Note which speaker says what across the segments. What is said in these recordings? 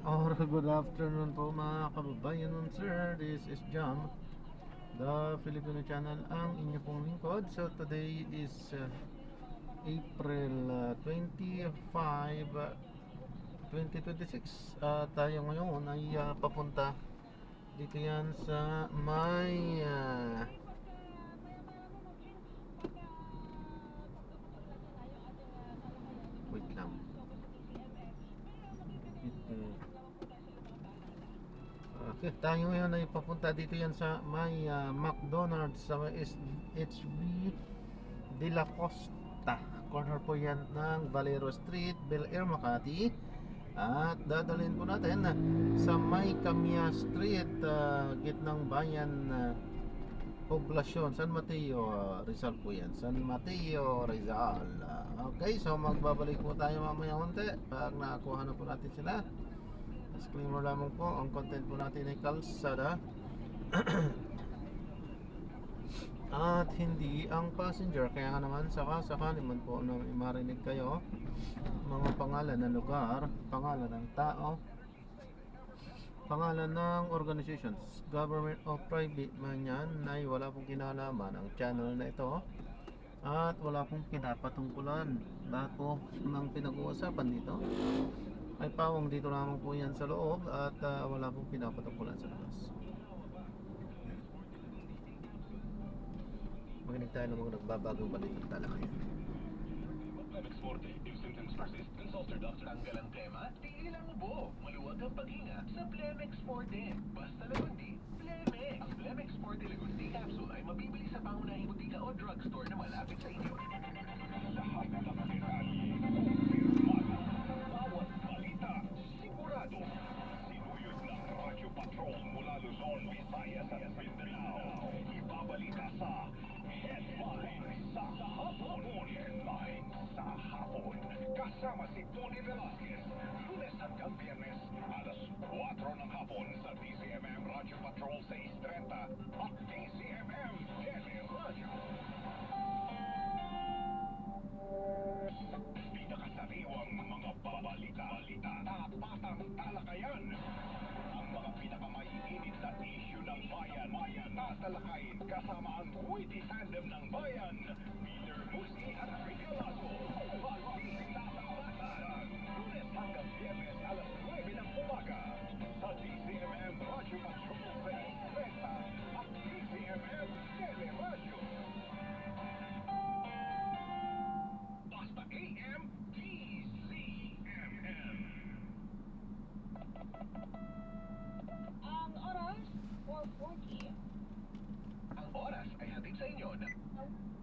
Speaker 1: or good afternoon po mga kababayan nun, sir. This is John, the Filipino channel, ang inyo pong lingkod. So today is April 25, 2026. Tayo ngayon ay papunta dito yan sa may wait lang. Okay, tayo ngayon ay papunta dito yan sa may McDonald's sa may HB de la Costa. Corner po yan ng Valero Street, Bel Air, Makati. At dadalhin po natin sa may Camia Street, gitnang bayan, Poblasyon, San Mateo, Rizal po yan. San Mateo, Rizal. Okay, so magbabalik po tayo mamaya unti pag nakakuha na po natin sila. Disclaimer lamang po, ang content po natin ay kalsada at hindi ang passenger. Kaya nga naman sakali man po na marinig kayo mga pangalan ng lugar, pangalan ng tao, pangalan ng organizations, government o private man yan, ay wala pong kinalaman ang channel na ito at wala pong pinapatungkulan. Lahat po ng pinag-uusapan dito ay pawang dito lamang po yan sa loob at wala pong pinapatungkulan sa labas. Makinig tayo ng mga nagbabagong balitang talakayan.
Speaker 2: Plemix Forte, if symptoms persist, consult your doctor. Tanggal ang tema, tigil ang ubo. Maluwag ang paghinga sa Plemix Forte. Basta Lagundi, Plemix. Ang Plemix Forte Lagundi capsule ay mabibili sa pangunahing butika o drugstore na malapit sa inyo. Lahat ng nakakiraan, bawat balita, sigurado. Sinuyod ng Radyo Patrol mula Luzon, Visayas at Mindanao. Ibabalita sa Headline sa Hapon. Headline sa Hapon. Kasama si Tony Velasquez. Lunes hanggang Biyernes, alas 4 ng hapon sa DCMM Radyo Patrol 630 at DCMM Teleradyo. Pinakasariwang mga babalita, tapatang talakayan. Ang mga pinakamaiinit na issue ng bayan, tatalakayin kasama ang witty tandem ng bayan, Peter Musi at Ricky Lasso. Magsisilatasan, Lunes hanggang Biyernes, alas 9 ng umaga sa DCMM Radyo Patrol 630 at DCMM Teleradyo. Basta AM DCMM.
Speaker 3: Ang oras, 4:40.
Speaker 2: Ang oras ay hatid sa inyo ng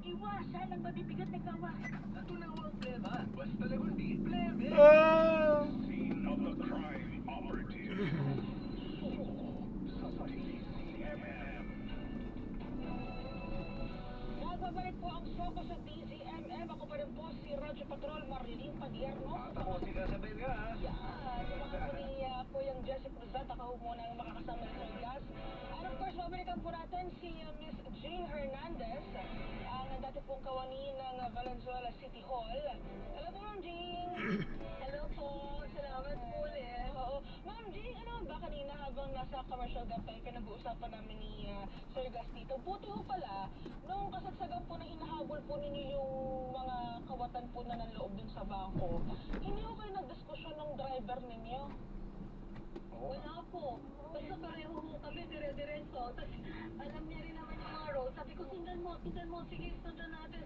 Speaker 3: Iwasan ang mabibigat na gawa.
Speaker 2: natunawang plema. Basta Lagundi, Pleme. Scene of the crime operative. Sa DCMM.
Speaker 3: Nagbabalik po ang Soko sa DZMM. Ako pa rin po si Radyo Patrol Marlene Padierno.
Speaker 2: At ako si Casabel ka.
Speaker 3: Yan. Samahan po ni po yung Jessica Cruzat. Ako muna ang makakasama ni Sir Gas. And of course, babalikan po natin si Miss Jane Hernandez, ang dati pong kawani ng Valenzuela City Hall. Hello po, Ma'am Jane. Hello po. Salamat po ulit. Oo. Ma'am Jane, ano ba kanina habang nasa commercial gap tayo, pinag-uusapan namin ni Sir Gas dito. Buti ho pala, nung kasagsagan po na hinahabol po ninyo yung mga kawatan po na nanloob dun sa bangko, hindi ho kayo nagdiskusyon ng driver ninyo? Wala po. Basta pareho mo kami, dire-diretso. Tapos alam niya rin naman yung mga road. Sabi ko, sundan mo. Sige, sundan natin.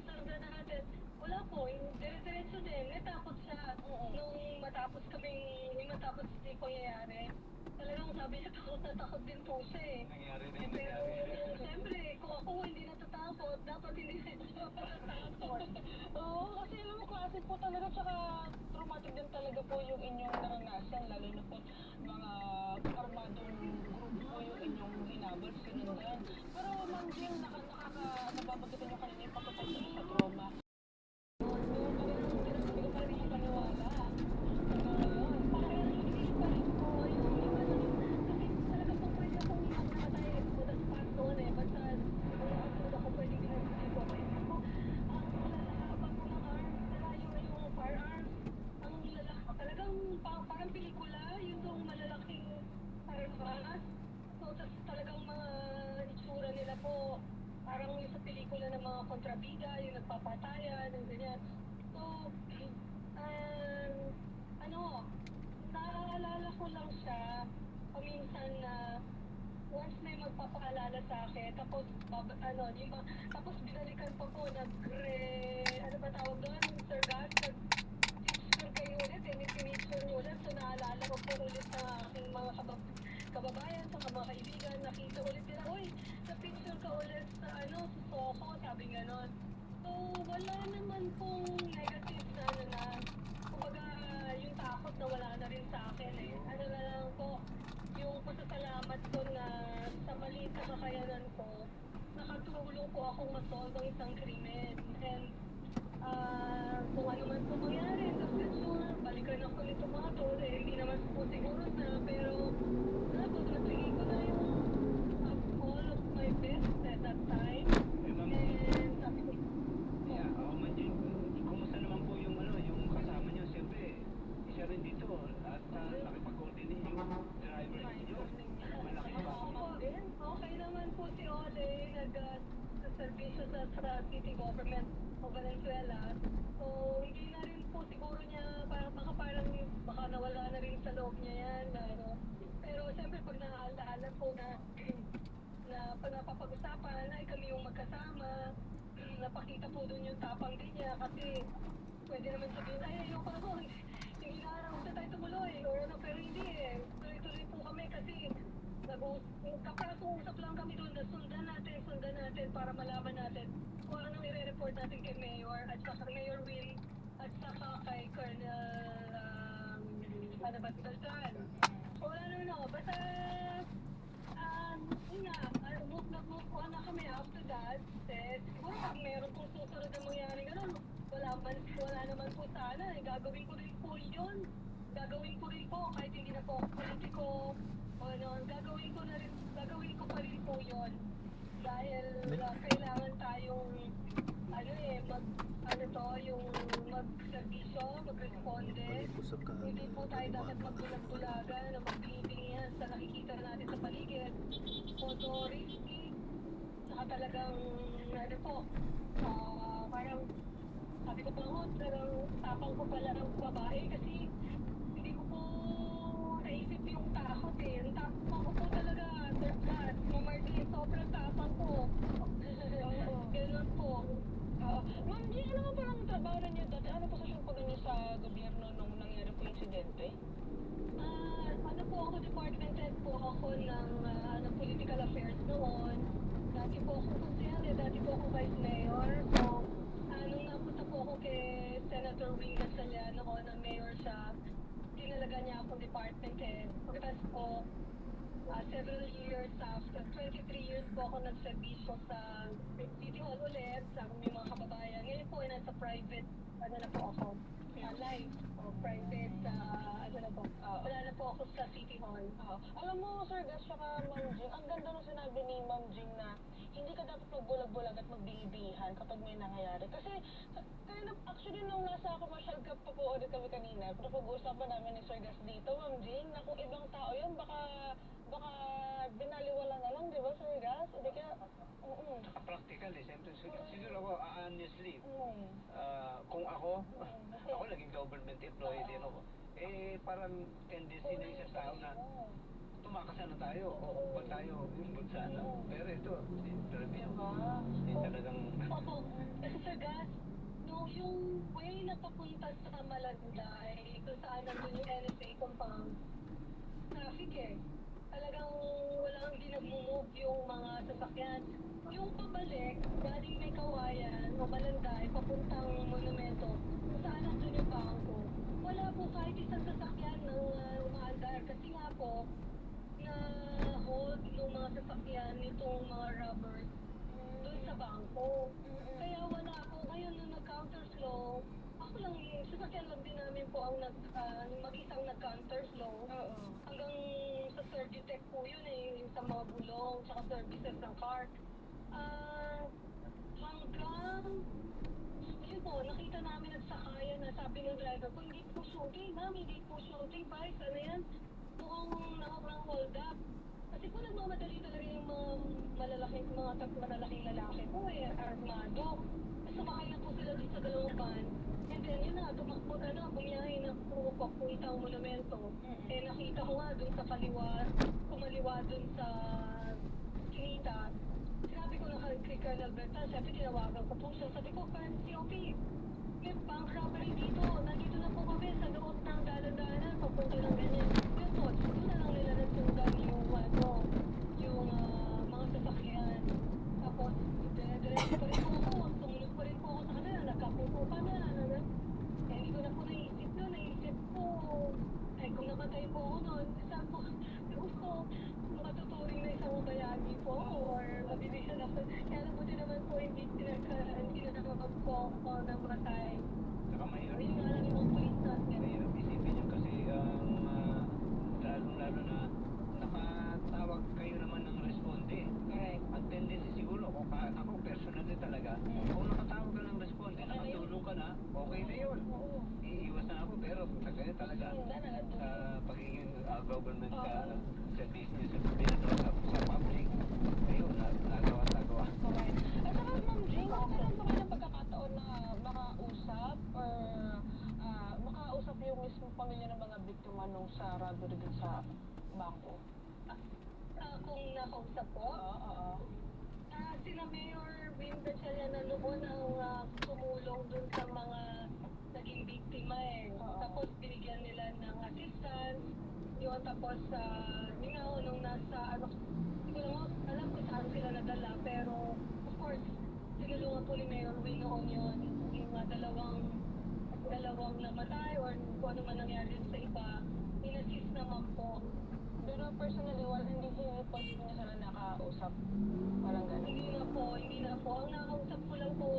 Speaker 3: Wala po, yung dire-diretso din. Natakot siya. Nung matapos si Kuya Yare. Talagang sabi niya, takot din po siya eh.
Speaker 2: Nangyari na yung
Speaker 3: Pero
Speaker 2: nangyari.
Speaker 3: siyempre, kung ako hindi natatakot, dapat hindi siya natatakot. Oo, kasi alam mo, klase po talaga, tsaka traumatic din talaga po yung inyong naranasan, lalo na po mga armadong group po yung inyong hinabol, sinundan. Pero Ma'am Jim, nababagitan nyo kanina yung patupad sa trauma. Hindi ko pa rin yung paniwala. Parang hindi pa rin po yung kasi talaga po pwede akong nakatay po that's part doon eh. Basta ako pwede ginagawa ko. Ang lalakabang mga arms, nalayo na yung firearms. Ang lalakabang talagang parang pelikula, yung tong malalaking armas. So, tas talagang mga itsura nila po, parang yung sa pelikula ng mga kontrabida, yung nagpapatayan, yung ganyan. So, ano, naaalala ko lang siya, paminsan na once may magpapaalala sa akin, tapos, tapos binalikan pa po, ano ba tawag doon, Sir Gas, nag-picture kayo ulit, picture niyo ulit, so naalala ko po ulit sa aking mga kababayan, sa mga kaibigan, nakita ulit nila, uy, na-picture ka ulit sa, sa Soho, sabi ganon. So, wala naman pong negative na, kumbaga, yung takot na wala na rin sa akin eh. Ano na lang po, yung pasasalamat ko na sa maliit na kakayanan ko, nakatulong po akong masolve ang isang krimen. And kung ano man po mangyari in the future, balikan ako nito mga to, hindi naman po siguro na, pero nagbigay ko na yung all of my best at that time. And sabi ko,
Speaker 4: Man din, kumusta naman po yung yung kasama niyo? Siyempre, isa rin dito at nakipag-coordinate yung driver niyo. Malaki ba?
Speaker 3: Okay naman po si Ole, nag-servisyo sa city government of Valenzuela. So, hindi na rin po siguro niya, baka nawala na rin sa loob niya yan. Pero siyempre, pag naaalala po na pag napapag-usapan, ay kami yung magkasama, napakita po doon yung tapang din niya kasi pwede naman sabihin, ay, ayoko na po, hindi na huwag na tayo tumuloy, or ano, pero hindi eh. Tuloy-tuloy po kami kasi kapag-usap lang kami doon na sundan natin para malaman natin kung anong i-report natin kay Mayor at saka Mayor Will at saka kay Colonel Baltan. So wala naman ako, basta yun nga, move on na kami after that. Siguro pag meron pong susunod na mangyari gano'n, wala naman po sana. Gagawin ko rin po yun. Gagawin ko rin po kahit hindi na po ako politiko. O ano, gagawin ko pa rin po yun. Dahil kailangan tayong yung mag-servisyo, mag-responde. Hindi po tayo dapat magbulag-bulagan na magpipingihan sa nakikita natin sa paligid. Photo risky. Saka talagang, parang, sabi ko pa ako, talagang tapang ko pala ng babae kasi hindi ko po naisip yung takot eh. Ang tapang ko po talaga, Sir Kat, Martin, sobrang tapang ko. Ganun po. Ma'am G, ano nga parang trabaho na niyo dati? Ano posisyon po ninyo sa gobyerno nung nangyari po insidente? Department head po ako ng political affairs noon. Dati po ako konsyente, dati po ako vice mayor. So, nung napunta po ako kay Senator Wing Gatchalian noon na mayor siya, tinalaga niya akong department head. Pagkatapos po, several years after, 23 years po ako nagservisyo sa City Hall ulit, sa aming mga kababayan. Ngayon po ay nasa private, na po ako, live, private, wala na po ako sa City Hall.
Speaker 5: Alam mo, Sir Gas, saka Ma'am Jing, ang ganda nung sinabi ni Ma'am Jing na hindi ka dapat magbulag-bulag at magbilibihan kapag may nangyayari. Kasi, actually, nung nasa commercial cup pa po ulit kami kanina, napag-uusapan namin ni Sir Gas dito, Ma'am Jing, na kung ibang tao yan, baka binaliwala na lang, di ba, Sir Gas? Hindi kaya,
Speaker 4: Practical eh, siyempre. Siguro ako, honestly, kung ako naging government employee din ako, parang tendency na isang tao na tumakas na tayo, o ba tayo, yung sana. Pero ito, interview, talagang...
Speaker 3: Opo, kasi Sir Gas, yung way na papunta sa Malanday, kung saan nandun yung NSA compound, traffic eh. Talagang walang dinag-move yung mga sasakyan. Yung pabalik, galing may kawayan o Malanday, papuntang monumento, kung saan nandun yung bangko, wala po kahit isang sasakyan ng umaandar. Kasi nga po, na-hold yung mga sasakyan nitong mga robbers doon sa bangko. Kaya wala po. Ngayon nung nag-counterflow, ako lang yung sasakyan lang din namin po ang mag-isang nag-counterflow. Hanggang sa Servitec po yun eh, yung sa mga bulong, tsaka services ng car. Hanggang, yun po,
Speaker 5: po, nakita namin at sakayan na sabi ng driver ko, hindi po shooting, ma'am, hindi po shooting, bike, ano yan? Mukhang hold up. Kasi po nagmamadali talaga yung mga malalaking lalaki po armado. Sumakay na po sila dito sa dalawang van. And then yun na, tumakbo, bumiyahe na po papuntang monumento. Nakita ko nga dun sa kaliwa, kumaliwa dun sa Kinita. Sabi ko kay Colonel Berta, sabi tinawagan ko po siya. Sabi ko, COP, may bank robbery dito. Nandito na po kami sa loob ng dalan-dalan, papunta ng ganyan. Yun po, doon na lang nila nasundan yung mga sasakyan. Tapos, dire-diretso pa rin po ako. Tumulog pa rin po ako sa kanila. Nagkapupo pa na. Hindi ko na po naisip doon. Naisip ko, kung namatay po ako noon, saan po, gusto matuturing na isang bayagi po or mabibigyan ako. Kaya nabuti naman po hindi na nakapagpo ako ng matay.
Speaker 4: Saka mahirap.
Speaker 5: Ayun nga lang yung mga police natin.
Speaker 4: Mahirap isipin yun kasi lalo na nakatawag kayo naman ng responde.
Speaker 5: Correct.
Speaker 4: Ang tendency siguro, ako personally talaga, kung nakatawag ka ng responde, nakatulong ka na, okay na yun.
Speaker 5: Oo.
Speaker 4: Iiwas na ako, pero talaga sa pagiging government service niyo sa public, ayun, nagawa.
Speaker 5: Correct. At saka, Ma'am Jane, meron ba kayo ng pagkakataon na makausap or makausap yung mismo pamilya ng mga biktima nung sa robbery din sa bangko? Kung nakausap po? Oo. Sila Mayor Win Bercheliana noon ang tumulong dun sa mga naging biktima Tapos binigyan nila ng assistance. Yun, tapos yun nga nung nasa hindi ko lang alam kung saan sila nadala, pero of course, sinulungan po ni Mayor Win noon yun. Yung dalawang namatay or kung ano man nangyari sa iba, in-assist naman po. Pero personally, hindi po niya sila nakausap. Parang gano'n. Hindi na po. Ang nakausap ko lang po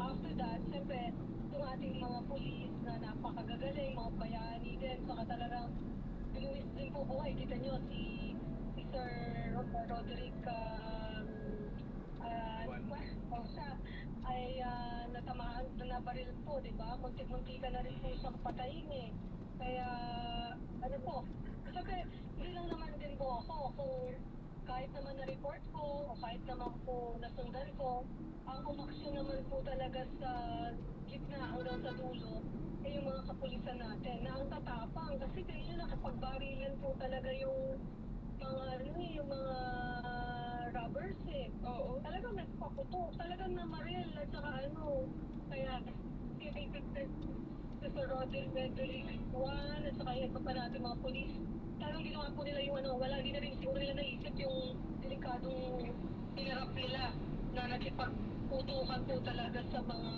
Speaker 5: after that, siyempre, yung ating mga pulis na napakagagaling, mga bayani din, saka talagang binuwis din po buhay. Kita nyo, si Sir Roderick siya ay natamaan, nabaril po, di ba? Muntik-muntika na rin po siyang patayin Kaya, ano po, siyempre, hindi lang naman din po ako kung kahit naman na-report ko o kahit naman po nasundan ko, ang umaksyon naman po talaga sa gitna hanggang sa dulo yung mga kapulisan natin na ang tatapang kasi kayo nakapagbarilan po talaga yung mga robbers Oo. Talagang nagpaputok, talagang namaril at saka kaya sa Roderick 1 at saka yung iba pa natin mga polis. Talagang ginawa po nila yung wala, hindi na rin siguro nila naisip yung delikadong hinarap nila na nakipagputukan po talaga sa mga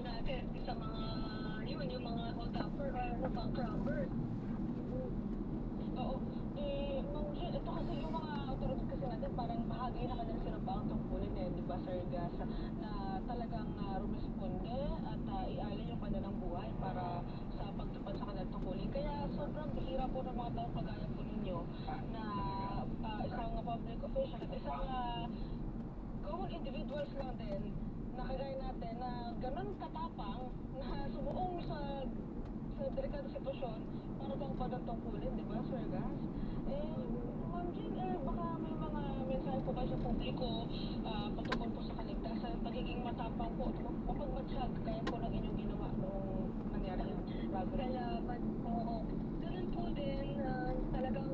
Speaker 5: natin, sa mga yung mga hold-upper, bank robbers. Oo. Ma'am Jill, ito kasi yung mga authorities kasi natin parang bahagi na kanila sila ba ang tungkulin di ba Sir Gas, na talagang rumisponde at ialay yung kanilang buhay para sa pagtupad sa kanilang tungkulin. Kaya sobrang bihira po ng mga taong kagaya po ninyo na isang public official at isang common individuals lang din na kagaya natin na ganun katapang na sumuong sa delikadong sitwasyon para bang pagtungkulin, di ba Sir Gas? Ma'am Jean, baka may mga mensahe po kayo sa publiko patungkol po sa kaligtasan, pagiging matapang po, mapagmatsyag kaya po ng inyong ginawa nung nangyari yung robbery. Salamat po. Ganun po din, talagang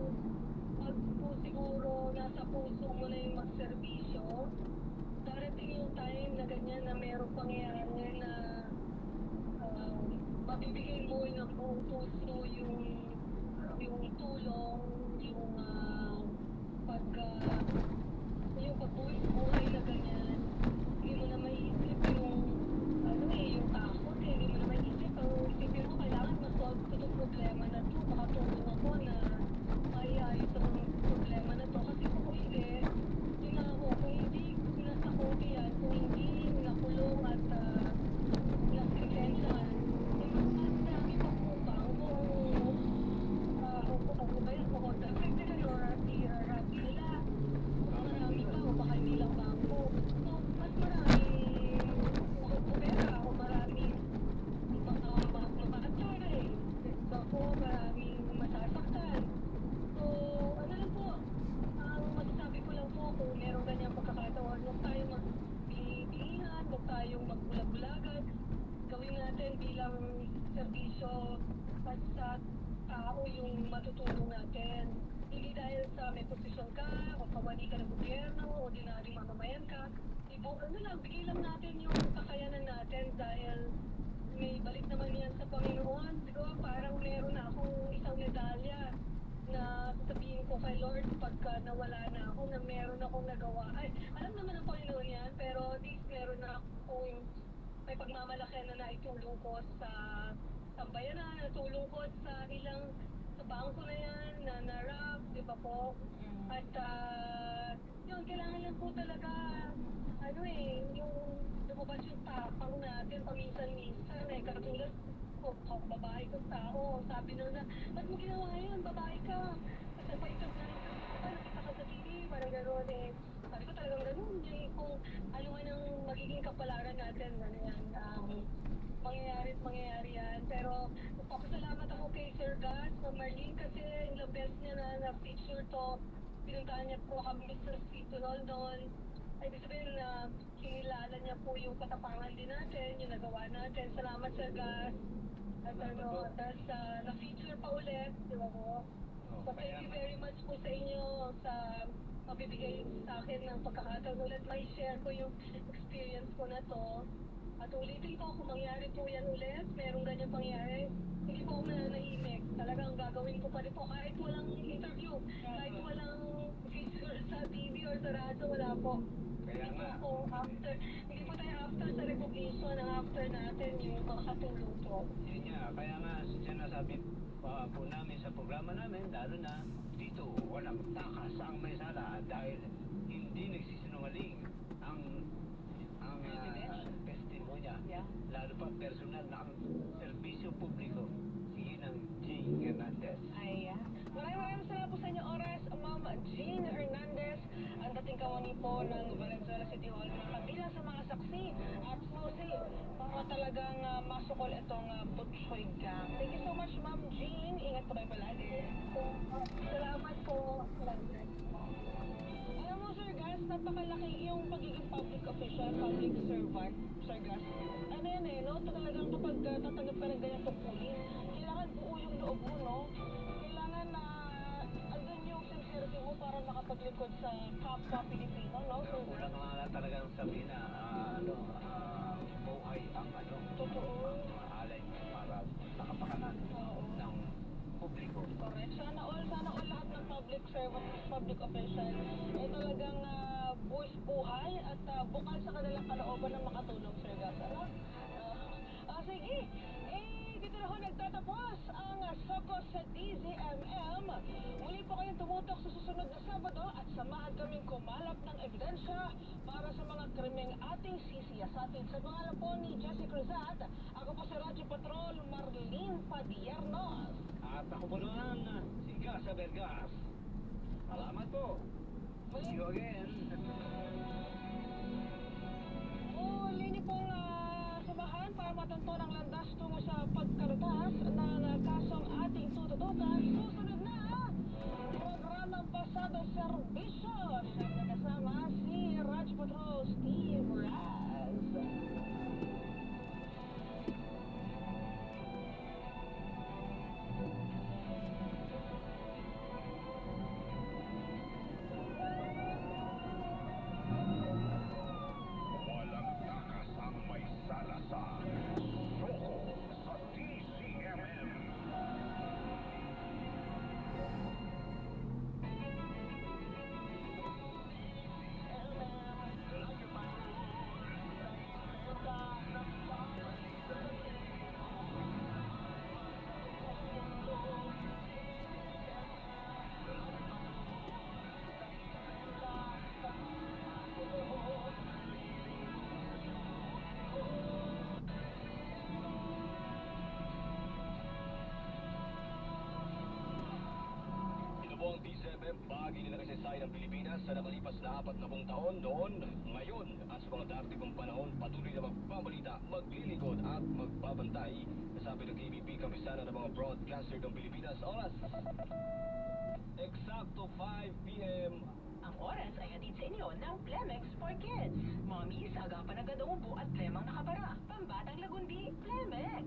Speaker 5: pag po siguro nasa puso mo na yung magserbisyo, darating yung time na ganyan na merong pangyayari na mabibigay mo ng buong puso yung tulong, yung pagbuhay na ganyan. Hindi mo na maiisip yung takot hindi mo na maiisip. Ang isipin mo, kailangan masolve ko itong problema na ito. Makatulong ako na maiayos ang problema na ito. Kasi kung hindi, yun na ako, kung hindi nasakote yan, kung hindi nakulong at nasintensyahan, mas marami pang utang kung affected or rati nila. Marami pa o baka hindi lang bangko. So, mas marami pera o
Speaker 3: po, maraming masasaktan. So, ano lang po, ang masasabi ko lang po kung merong ganyang pagkakataon, huwag tayong magbilihan, huwag tayong magbulag-bulagan. Gawin natin bilang serbisyo at sa tao yung matutulong natin. Hindi dahil sa may posisyon ka, o kawani ka ng gobyerno, o ordinaryong mamamayan ka, ano lang, bigay lang natin yung kakayanan natin dahil may balik naman yan sa Panginoon. Siguro parang meron na akong isang medalya na sabihin ko kay Lord pagka nawala na ako na meron akong nagawa. Ay, alam naman ng Panginoon yan, pero at least meron na akong may pagmamalaki na naitulong ko sa sambayanan, natulong ko sa ilang sa bangko na yan, na narap, di ba po? At yun, kailangan lang po talaga yung lumabas yung tapang natin paminsan-minsan katulad ko, babae kong tao, sabi nila, ba't mo ginawa yun, babae ka, kasi paitag na nakita ka sa TV, parang gano'n sabi ko talagang gano'n, kung ano man ang magiging kapalaran natin, mangyayari yan, pero magpapasalamat ako kay Sir Gus, Ma'am Marlene, kasi ilang beses niya na-feature to, pinuntahan niya po kami sa Citolol noon. Ibig sabihin na kinilala niya po yung katapangan din natin, yung nagawa natin. Salamat Sir Gus. At tapos na-feature pa ulit, di ba po? So thank you very much po sa inyo sa mabibigay sa akin ng pagkakataon ulit. May share ko yung experience ko na to. At ulitin ko, kung mangyari po yan ulit, merong ganyan pangyari, hindi po ako mananahimik. Talagang gagawin ko pa rin po kahit walang interview, kahit walang feature sa TV or sa radyo, wala po.
Speaker 4: Kaya nga.
Speaker 3: Hindi po tayo after sa recognition, ang after natin yung makakatulong po.
Speaker 4: Yun nga, kaya nga sinasabi po namin sa programa namin, lalo na dito, walang takas ang may sala dahil hindi nagsisinungaling ang testimonya.
Speaker 3: Yeah.
Speaker 4: Lalo pa personal na ang serbisyo publiko. Sige ng Jing Hernandez.
Speaker 3: Ayan. Maraming salamat po sa inyong oras, Ma'am Jean Hernandez, ang dating kawani po ng Valenzuela City Hall, kabilang sa mga saksi at susi para talagang masukol itong Butchoy Gang. Thank you so much, Ma'am Jean. Ingat po kayo palagi. Salamat po. Salamat. Alam mo, Sir Gus, napakalaki yung pagiging public official, public servant, Sir Gus. Ano yan no? Talagang kapag tatanggap ka ng ganyan tungkulin, kailangan buo yung loob mo, no? Kailangan na andun yung sincerity mo para makapaglingkod sa kapwa Pilipino, no? So,
Speaker 4: Kulang nga talagang sabihin na buhay ang
Speaker 3: totoo.
Speaker 4: ang alay para sa kapakanan ng publiko.
Speaker 3: Correct. Sana all lahat ng public servant, public official ay talagang buwis buhay at bukal sa kanilang kalooban na makatulong, Sir Gus. Ano? Sige. Dito na ho nagtatapos ang Sokos sa DZMM. Muli po kayong tumutok sa susunod na Sabado at samahan kaming kumalap ng ebidensya para sa mga krimeng ating sisiyasatin. Sa pangalan po ni Jessie Cruzat, ako po si Radyo Patrol Marlene Padiernos.
Speaker 4: At ako po naman, si Gasa Vergas. Salamat po. See you again.
Speaker 3: Muli niyo pong samahan para matunto ng landas tungo sa pagkalutas ng kasong ating tututukan. Susunod na programang Pasado Serbisyo. Siyempre kasama si Radyo Patrol Steve Raz.
Speaker 2: Walang takas ang may sala sa Soko sa DZMM. DZMM, bahagi nila kasaysayan ng Pilipinas sa nakalipas na 40 taon noon, ngayon, at sa mga darating pang panahon, patuloy na magbabalita, maglilingkod at magbabantay. Nasabi ng KBP, Kamisana ng mga broadcaster ng Pilipinas, oras. Eksakto 5 p.m.
Speaker 6: Ang oras ay atid sa inyo ng Plemex for Kids. Mommies, agapan agad ang ubo at plemang nakabara. Pambatang lagundi, Plemex.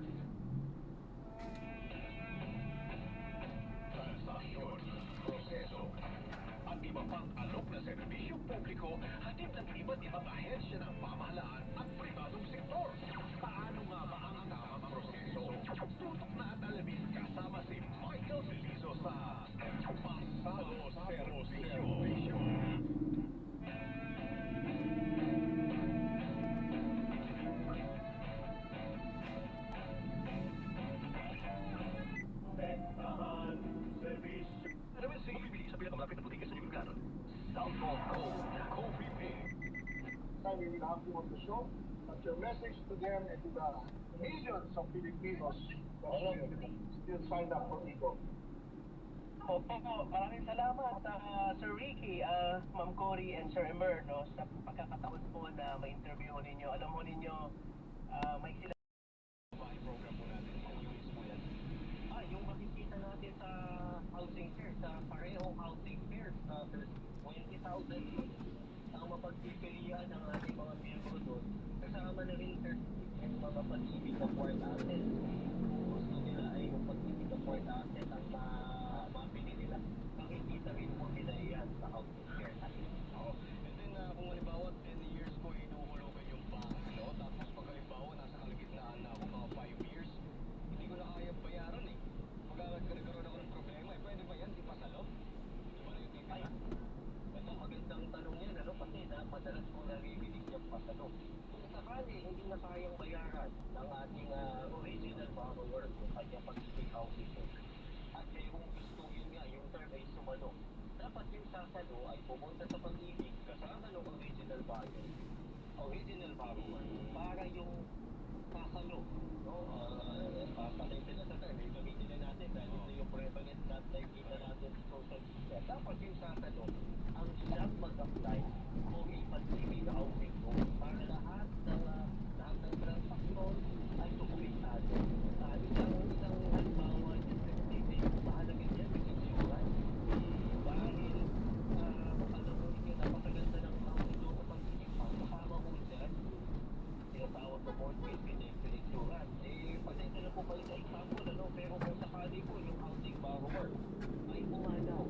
Speaker 2: Transaksyon, proseso, at iba pang alok na serbisyong publiko, hatid ng iba't ibang ahensya ng pamahalaan at pribadong sektor. Paano nga ba ang tamang proseso? Tutok na at alamin kasama si Michael Felizo sa Pasado Servisyo. Bentahan Servisyo. Naman si bibili sa pinakamalapit na butika sa inyong lugar. Cellphone Gold Coffee Pay.
Speaker 7: We will have you on the show. But your message to them and to the millions of Filipinos that still signed up for Eagle.
Speaker 4: Opo, maraming salamat Sir Ricky, Ma'am Cory, and Sir Emer, no, sa pagkakataon po na ma-interview ninyo. Alam mo ninyo, may sila
Speaker 2: Program po natin, isang units po yan.
Speaker 4: yung makikita natin sa housing fair, sa parehong housing fair, 20,000 ang mapagpipilian ng ating mga miyembro doon. Kasama na rin yung mga pag-ibig ng port asset. Kung gusto nila ay yung pag-ibig ng port asset ang mapili nila. Makikita rin po nila yan sa housing fair natin.
Speaker 2: Oo. And then, kung halimbawa 10 years ko inuhulugan yung bahay, no? Tapos pag halimbawa nasa kalagitnaan na ako mga 5 years, hindi ko na kaya bayaran eh. Pag nagkaroon ako ng problema, pwede ba yan? Ipasalo? Di ba na yung titira?
Speaker 4: Ito, magandang tanong yan, ano? Kasi madalas ko naririnig yung pasalo. Kung sakali, hindi na kayang bayaran ng ating original borrower kung kanya pag-ibig housing loan. At kung gusto yun nga, yung term ay sumalo. Dapat yung sasalo ay pumunta sa pag-ibig kasama ng original buyer, original borrower, para yung sasalo, no? Pasalitin na sa term, may gamitin na natin dahil ito yung prevalent na nakikita natin sa social media. Dapat yung sasalo ang siyang mag-apply kung may pag-ibig na housing loan para lahat ng transaksyon ay dokumentado. Isang halimbawa, mahalaga niya yung insurance. Dahil alam mo niyo, napakaganda ng housing loan na pag-ibig pa. Kasama mo dyan, tinatawag na mortgage financial insurance. Pasensya na po kayo sa example, ano? Pero kung sakali po yung housing borrower ay pumanaw.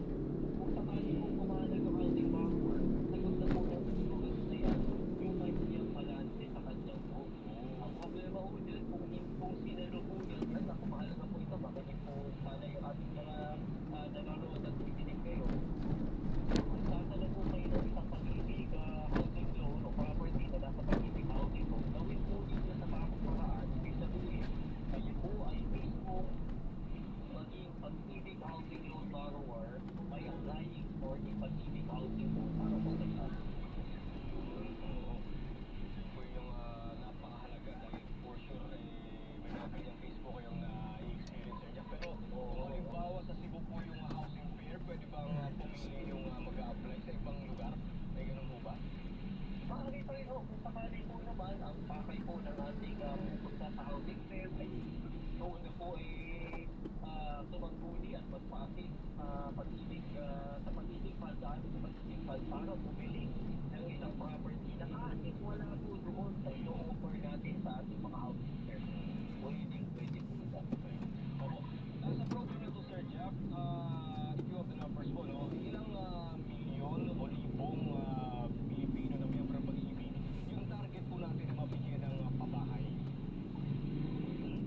Speaker 4: Kung sakali po pumanaw yung housing borrower, sagot na po ng insurance na yan, yung may siyang balanse sa kanyang home. Ang problema po dyan, kung sinalo po yan, ay naku, mahalaga po ito, makinig po sana yung ating mga nanonood at bibinig kayo. Kung sasalo po kayo ng isang pag-ibig housing loan o property na nasa pag-ibig housing loan, gawin po ninyo sa paraan, ibig sabihin, kayo po ay mismo maging pag-ibig housing loan borrower, may applying for the pag-ibig housing loan para po sa inyo.
Speaker 2: Oo. Po yung napakahalaga dahil for sure may mga ganyang case po kayong na-experience dyan. Pero kung halimbawa sa Cebu po yung housing fair, pwede bang pumili yung mag-a-apply sa ibang lugar? May ganun po ba?
Speaker 4: Maaari pa rin, kung sakali po naman, ang pakay po ng ating pupunta sa housing fair ay doon na po tumangguni at magpapit pag-ibig sa pag-ibig fund, sa pag-ibig fund para bumili ng isang property na kahit wala po doon sa ino-offer natin sa ating mga housing fair. Pwede po yan.
Speaker 2: Oo. Sa program na to, Sir Jack, if you have the numbers po, no? Ilang milyon o libong Pilipino na miyembro ng pag-ibig yung target po natin na mabigyan ng pabahay?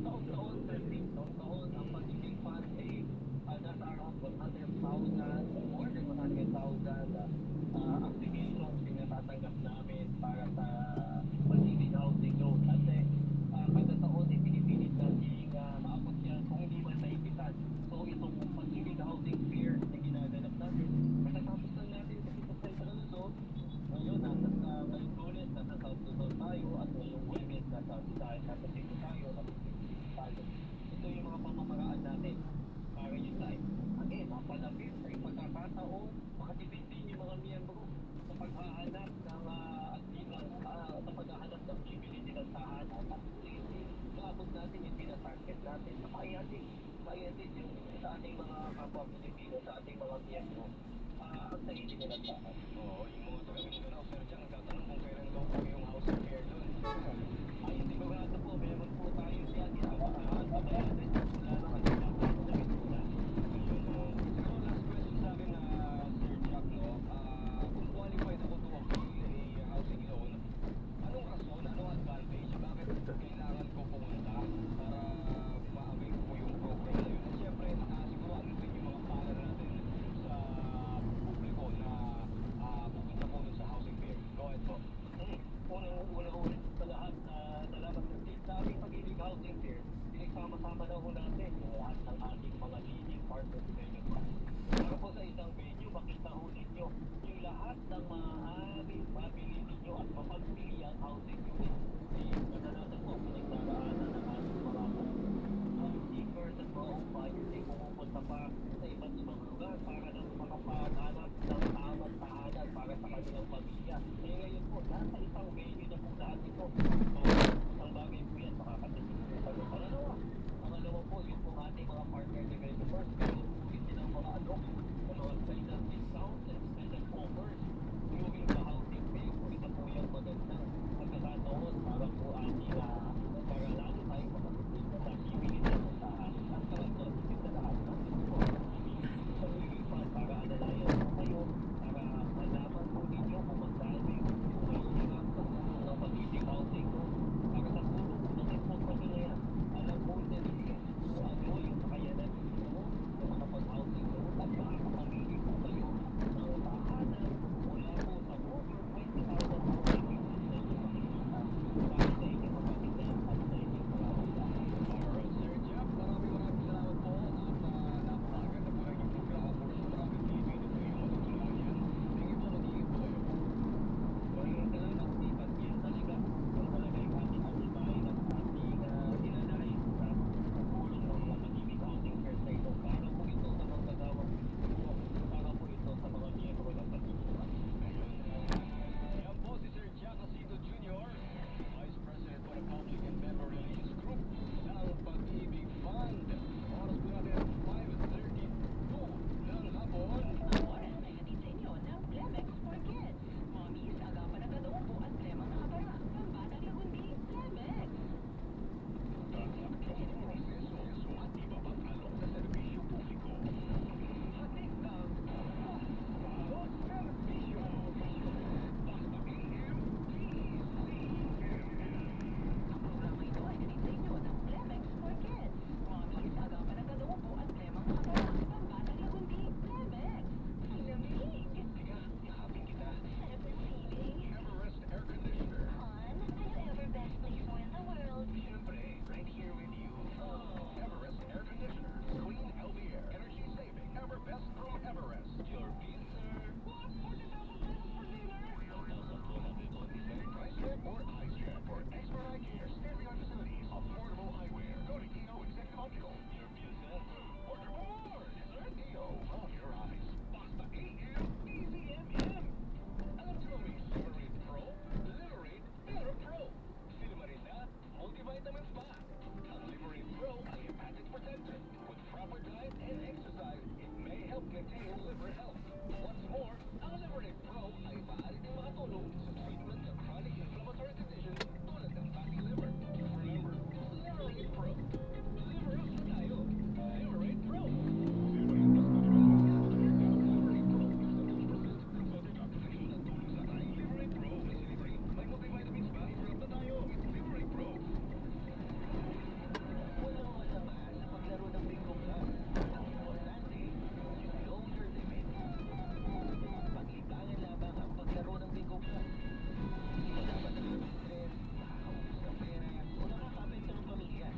Speaker 4: Taon-taon, taon-taon ang pag-ibig fund ay nasa around 100,000, more than 100,000 applications yung natatanggap namin para sa pag-ibig housing loan. Kasi kada ating mga kapwa Pilipino, sa ating mga miyembro, ang tahiti nila sa akin. Oo, yung mga taga-Mindanao, Sir Jan, nagtatanong kung kailan daw po yung house fair doon. Ay, hindi ko gato po, meron po tayo diyan, ang tabayan din yung mula naman, dapat po na mula. Siguro last question sa akin, Sir Jack, no? Kung qualified ako to appeal a housing loan, anong rason, anong advantage, bakit kailangan ko pumunta para ma-avail ko yung program na yun? At syempre, siguro ano din yung mga pala natin sa publiko na pupunta po dun sa housing fair. Go ahead po. Unang-una sa lahat, salamat ng team. Sa aming pag-ibig housing fair, pinagsama-sama na ho natin yung lahat ng ating mga leading partners sa inyo. Para po sa isang venue, makita ho ninyo yung lahat ng maaaring mabili ninyo at mapagpili ang housing unit. Kadalasan po, pinagdaraanan ng ating mga seekers at mga occupiers ay pumupunta pa sa iba't ibang lugar para lang makapahanap ng tamang tahanan para sa kanilang pamilya. Kaya ngayon po, nasa isang venue na po lahat ito. So, isang bagay po yan, makakatipid po kayo. Pangalawa po, yun po ating mga partner developers. Meron po rin silang mga mga special discounts and special offers during the housing fair. Ito po yung magandang pagkakataon para po ating para lalo tayong makatipid na bibili dito sa ating at makatipid na lahat ng ito po. Pag-iipan para alalayan po kayo, para malaman po ninyo kung magkano yung mahihirap sa tulong ng pag-ibig housing ko. Para sa tulong po ng report na yan, alam po nila kung ano yung kakayanan ninyo na makapag-housing ko at makakapamili po kayo ng tahanan mula po sa over 20,000 housing units na inyo makikita para sa inyong mga pamilya at sa inyong mga wala. Alright, Sir Jeff, maraming salamat po at napakaganda po lang yung programa po. Maraming Pilipino po yung matutulungan yan. Thank you po, mag-iingat po kayo. Maraming salamat, Stephen. Yan talaga. Yan talaga yung ating alibay ng ating dinanais sa pagpulong ng mga pag-ibig housing fair sa ito. Para po ito sa mga gagawang Pilipino. Para po ito sa mga miyembro ng pag-ibig. Yan po si Sir Jack Jacinto Jr., Vice President for the Public and Member Relations Group ng Pag-ibig Fund. Oras po natin 5:32 ng hapon.
Speaker 6: Ang oras na hatid sa inyo ng Plemex for Kids. Mommies, agapan agad ang ubo at lemang nakabara. Pambatang lagundi, Plemex.
Speaker 2: Tatakdong proseso at iba pang alok na serbisyo publiko. Hatid ng Alok Serbisyo. Basta PM,
Speaker 6: Ang programa ito ay hatid sa inyo ng Plemex for Kids. Mommies, agapan agad ang ubo at lemang nakabara. Pambatang lagundi, Plemex. Lamig.
Speaker 2: Tiga, yakapin kita.
Speaker 6: Never feeling.
Speaker 2: Everest Air Conditioner.
Speaker 6: Fun. Are you ever best place mo in the world?
Speaker 2: Siyempre, right here with you. Everest Air Conditioner. Clean, healthy air. Energy saving. Ever best from Everest. Your pizza. What? 40,000 pesos for dinner? 1,200 price check or eyes check for expert eye care. State-of-the-art facilities. Affordable eyewear. Go to Kino Executive Optical. Your pizza. Order more. Dessert. Kino. Love your eyes. Basta AM. Easy MM. Alam niyo may Liverate Pro? Liverate Pero Pro. Silimarinda, multivitamins pa. Ang Liverate Pro ay hepatic protector. With proper diet and exercise, it may help maintain liver health. What's more, ang Liverate Pro ay maaari din makatulong sa treatment ng chronic inflammatory conditions tulad ng fatty liver. Remember, Liverate Pro. Liver up na tayo. Liverate Pro.
Speaker 4: Walang masama sa paglaro ng bingo club. Ang importante, you know your limit. Paglibangan lamang ang paglaro ng bingo club. Hindi dapat nakaka-stress, nakakaubos ng pera, o nakaka-apekto ng pamilya.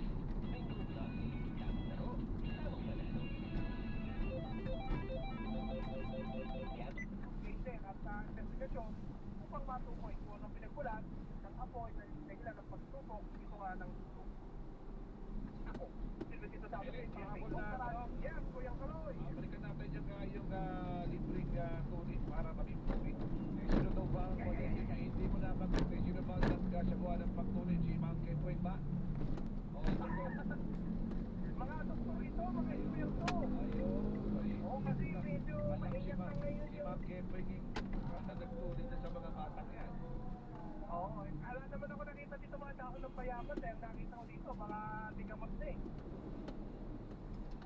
Speaker 4: Bingo club. Tamang laro, tamang panalo.
Speaker 7: Maintain at sa investigasyon upang matukoy kung anong pinagmulan ng apoy na dahilan ng pagtubok dito nga ng luto. Ako, silbi dito sa atin, pahabol na yes, Kuyang Kaloy!
Speaker 8: Balikan natin dyan nga yung libreng tunit para mabibigay. Sino daw ba ang magiging na hindi mo na mag-tunit? Sino ba ang nagkasyabuha ng pagtunit? Si Ma'am Ketway ba? O,
Speaker 7: Mga doktor ito, mga eksperto!
Speaker 8: Ayan.
Speaker 7: naman ako nakita dito mga tao ng payaman dahil nakita ko dito mga tigamot na eh.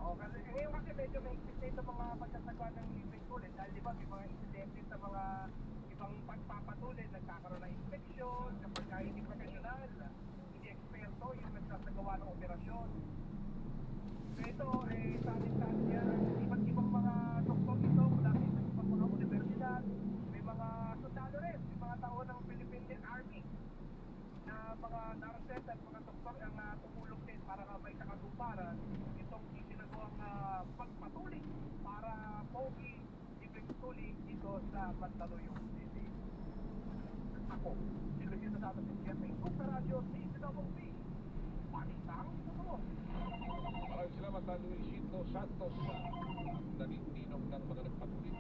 Speaker 7: O, kasi ngayon kasi medyo may expect sa mga pagsasagawa ng libreng tulid dahil di ba may mga insidente sa mga ibang pagpapatuloy, nagkakaroon ng inspeksyon, kapag hindi professional, hindi eksperto yung nagsasagawa ng operasyon. So ito, salit-salit yan, iba't ibang mga doktor ito, mula sa iba't ibang mga universidad, may mga sundalo rin, may mga tao ng Philippine Army na mga nurses at mga doktor ang tumulong din para may kakatuparan itong isinagawang pagpatuloy para pogi ipagtuloy dito sa Mandaluyong City. Ako, si Luisito Santos Siempre, sa radyo, CCWB, Palitang Totoo.
Speaker 8: Maraming salamat na Luisito Santos, naninong ng mga nagpatuloy.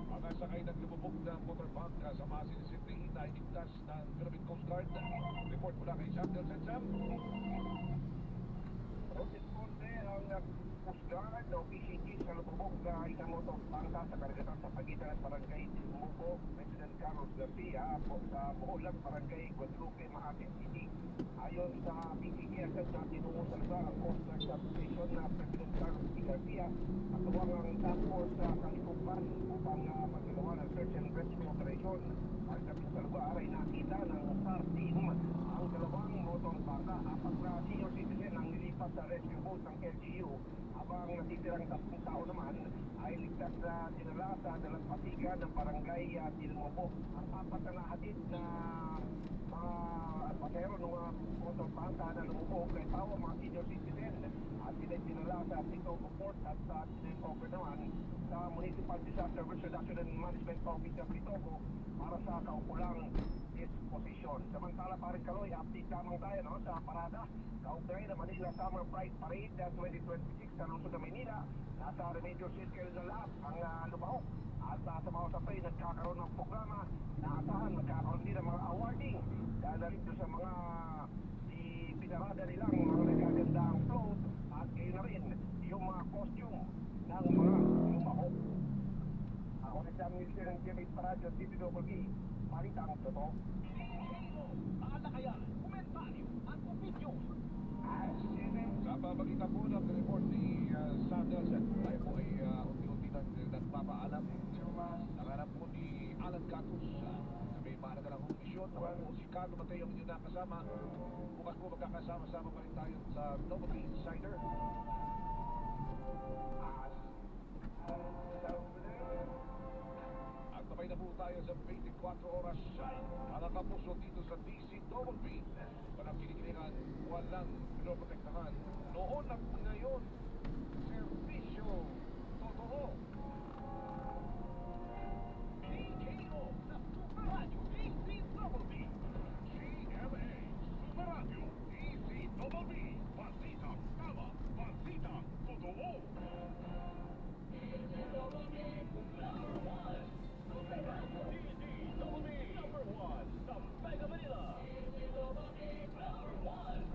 Speaker 8: Mga sakay naglububog ng motorbike sa Masin City na iligtas ng Philippine Coast Guard. Report mula kay Sam Del Sensam.
Speaker 7: Responde ang Coast Guard o PCG sa lububog na isang motorbangka sa karagatan sa pagitan ng Barangay Timuco, President Carlos Garcia sa Boholang Barangay Guadalupe, Makati City. Ayon sa PCG, agad na tinungo sa lugar ang Coast Guard Substation na President Carlos P. Garcia at tuwang ang task force sa Kalikupan upang magagawa ng search and rescue operation. Pagdating sa lugar ay nakita ng SAR team ang dalawang motorbangka, apat na senior citizen ang nilipat sa rescue boat ng LGU habang natitirang 10 tao naman ay ligtas na dinala sa dalampasigan ng barangay Tilmoco. Ang apat na nahatid na mga pasero ng mga motorbangka na lumubog kay tao mga senior citizen at dinala sa Titoco Port at sa Titoco naman sa Municipal Disaster Risk Reduction and Management Office ng Titoco para sa kaukulang disposisyon. Samantala paring Kaloy, update lamang tayo sa parada kaugnay na Manila Summer Pride Parade 2026 sa lungsod ng Maynila. Nasa Remedios Circle na lahat ang lumahok at sa mga sapay nagkakaroon ng programa na asahan nagkakaroon din ng mga awarding dahil na rin sa mga pinarada nilang mga nagagandang float at kayo na rin yung mga costume ng mga lumahok. Ako na siyang Wilson ng Jimmy Paradyo, CCWB, Palitang Totoo.
Speaker 2: Talakayan, komentaryo at opinion.
Speaker 8: Sa pamagitan po ng report ni Sam Nelson, tayo po ay unti-unti nagpapaalam. Nangarap po ni Alan Catus na may mahalaga ng misyon. Ako po si Carlo Mateo ang inyong nakasama. Bukas po magkakasama-sama pa rin tayo sa Novelty Insider. At sabay na po tayo sa 24 oras para kapuso dito sa DCWB. Walang kinikilingan, walang pinoprotektahan. Noon at ngayon, serbisyo totoo.
Speaker 2: DKO sa Super Radio DCWB. GMA Super Radio DCWB. Balitang tama, balitang totoo. DCWB number 1 sa Mega Manila. DCWB number 1.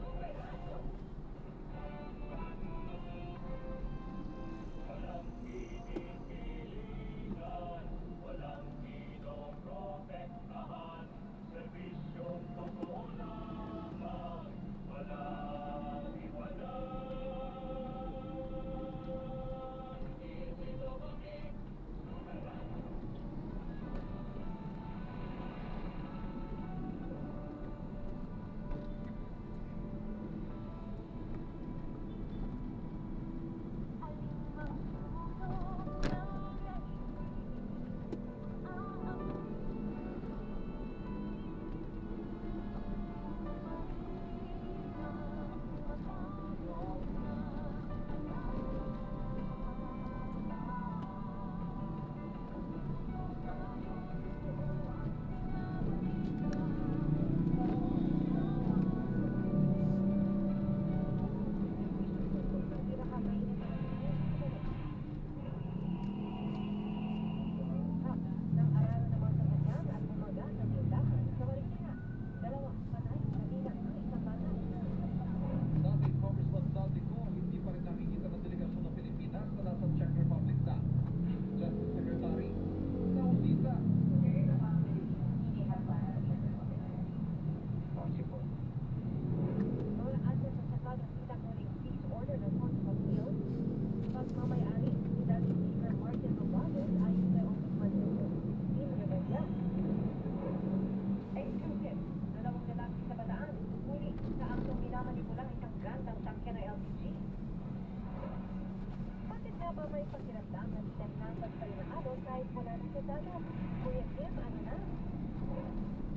Speaker 6: ba may pakiramdam na sinangkas pa rin ang alo kahit wala na sa dagat? Kuya Kim, ano na?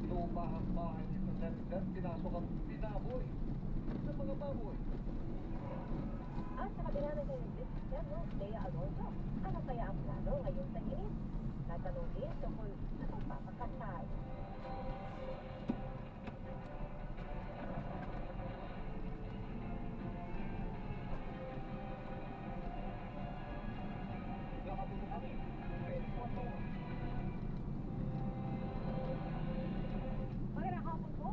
Speaker 4: Lumahang bahay nito Senator, pinasok ang tinaboy ng mga baboy.
Speaker 6: At sa kabila na kanyang business no, Lea Alonso, ano kaya ang plano ngayon sa init? Natanong din tungkol sa pagpapakasal.
Speaker 4: Nakatuto kami.
Speaker 6: Magandang hapon po.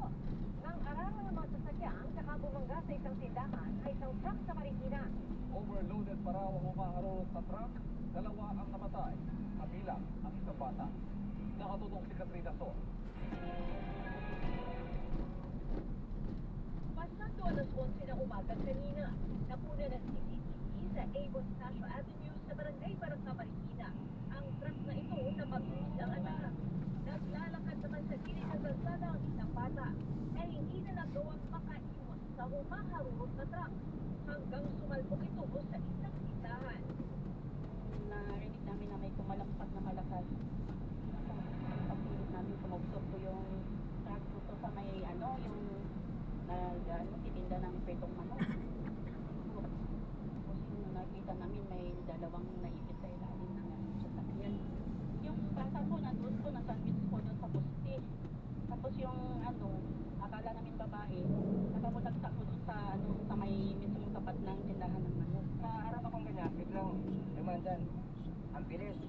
Speaker 6: Nang aralan ng mga sasakyan, saka bumangga sa isang tindahan ay isang truck sa Marikina.
Speaker 8: Overloaded pa raw ang umaharot na truck. Dalawa ang namatay. Kabilang ang isang bata. Nakatutong si Katrina So.
Speaker 6: Pasado alas 11 ng umaga kanina, napuna ng CCTV sa Avon Stasio Avenue sa Barangay Barangka, Marikina. Ang truck na ito napabilis ang anak. Naglalakad naman sa gilid ng kalsada ang isang bata ay hindi na nagawang makaiwas sa humaharurot na truck hanggang sumalpok ito sa isang tindahan.
Speaker 5: Narinig namin na may kumalampak na malakas. Pagpilit namin kumabsog po yung truck dito sa may yung titinda ng pretong manok. Tapos yung nakita namin may dalawang naipit sa ilalim ng sasakyan. Yung bata po nandun po, nasandwich po doon sa poste. Tapos yung akala namin babae, nakabutagsak po doon sa may mismong tapat ng tindahan ng manok.
Speaker 4: Sa harap akong ganyan, biglang dumandan. Ang bilis.